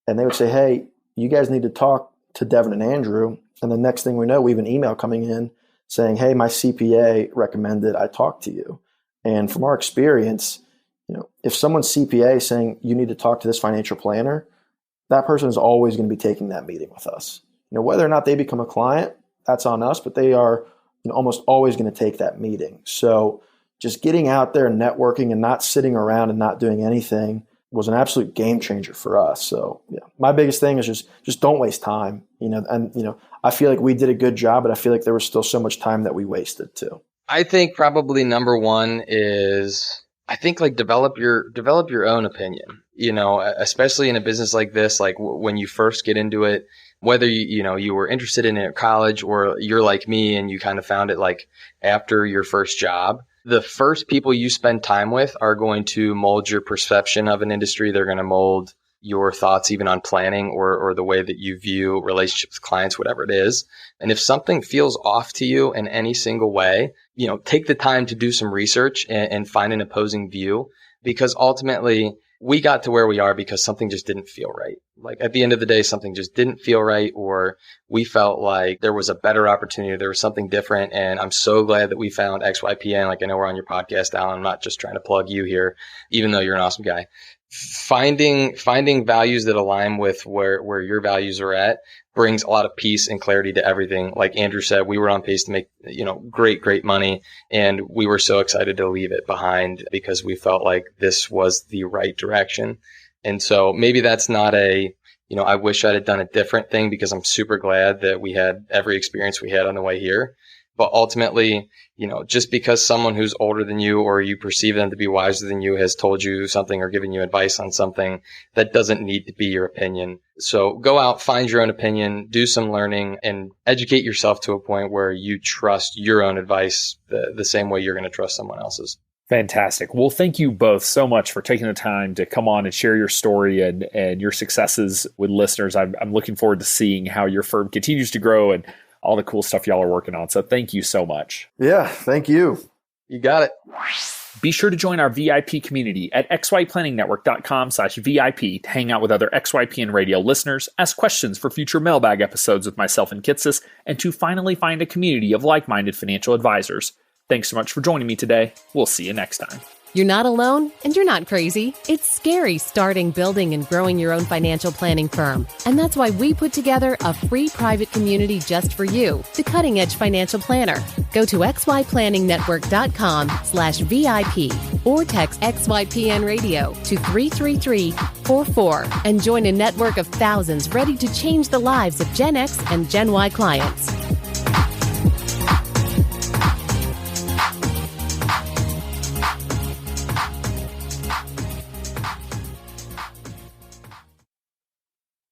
And they would say, hey, you guys need to talk to Devon and Andrew. And the next thing we know, we have an email coming in saying, hey, my CPA recommended I talk to you. And from our experience, if someone's CPA is saying you need to talk to this financial planner, that person is always going to be taking that meeting with us. Whether or not they become a client, that's on us, but they are almost always going to take that meeting. So just getting out there and networking and not sitting around and not doing anything was an absolute game changer for us. So yeah, my biggest thing is just don't waste time, and I feel like we did a good job, but I feel like there was still so much time that we wasted too. I think probably number one is, I think develop your own opinion, especially in a business like this, like when you first get into it, whether you were interested in it at college or you're like me and you kind of found it like after your first job. The first people you spend time with are going to mold your perception of an industry. They're going to mold your thoughts even on planning or the way that you view relationships with clients, whatever it is. And if something feels off to you in any single way, take the time to do some research and find an opposing view, because ultimately we got to where we are because something just didn't feel right. Like at the end of the day, something just didn't feel right, or we felt like there was a better opportunity. There was something different. And I'm so glad that we found XYPN. Like I know we're on your podcast, Alan. I'm not just trying to plug you here, even though you're an awesome guy. Finding values that align with where your values are at brings a lot of peace and clarity to everything. Like Andrew said, we were on pace to make, great money, and we were so excited to leave it behind because we felt like this was the right direction. And so maybe that's not I wish I'd have done a different thing, because I'm super glad that we had every experience we had on the way here. But ultimately, just because someone who's older than you or you perceive them to be wiser than you has told you something or given you advice on something, that doesn't need to be your opinion. So go out, find your own opinion, do some learning, and educate yourself to a point where you trust your own advice the same way you're going to trust someone else's. Fantastic. Well, thank you both so much for taking the time to come on and share your story and your successes with listeners. I'm looking forward to seeing how your firm continues to grow and all the cool stuff y'all are working on. So thank you so much. Yeah, thank you. You got it. Be sure to join our VIP community at xyplanningnetwork.com/VIP to hang out with other XYPN radio listeners, ask questions for future mailbag episodes with myself and Kitsis, and to finally find a community of like-minded financial advisors. Thanks so much for joining me today. We'll see you next time. You're not alone, and you're not crazy. It's scary starting, building, and growing your own financial planning firm. And that's why we put together a free private community just for you, the Cutting Edge Financial Planner. Go to xyplanningnetwork.com/VIP or text XYPN Radio to 33344 and join a network of thousands ready to change the lives of Gen X and Gen Y clients.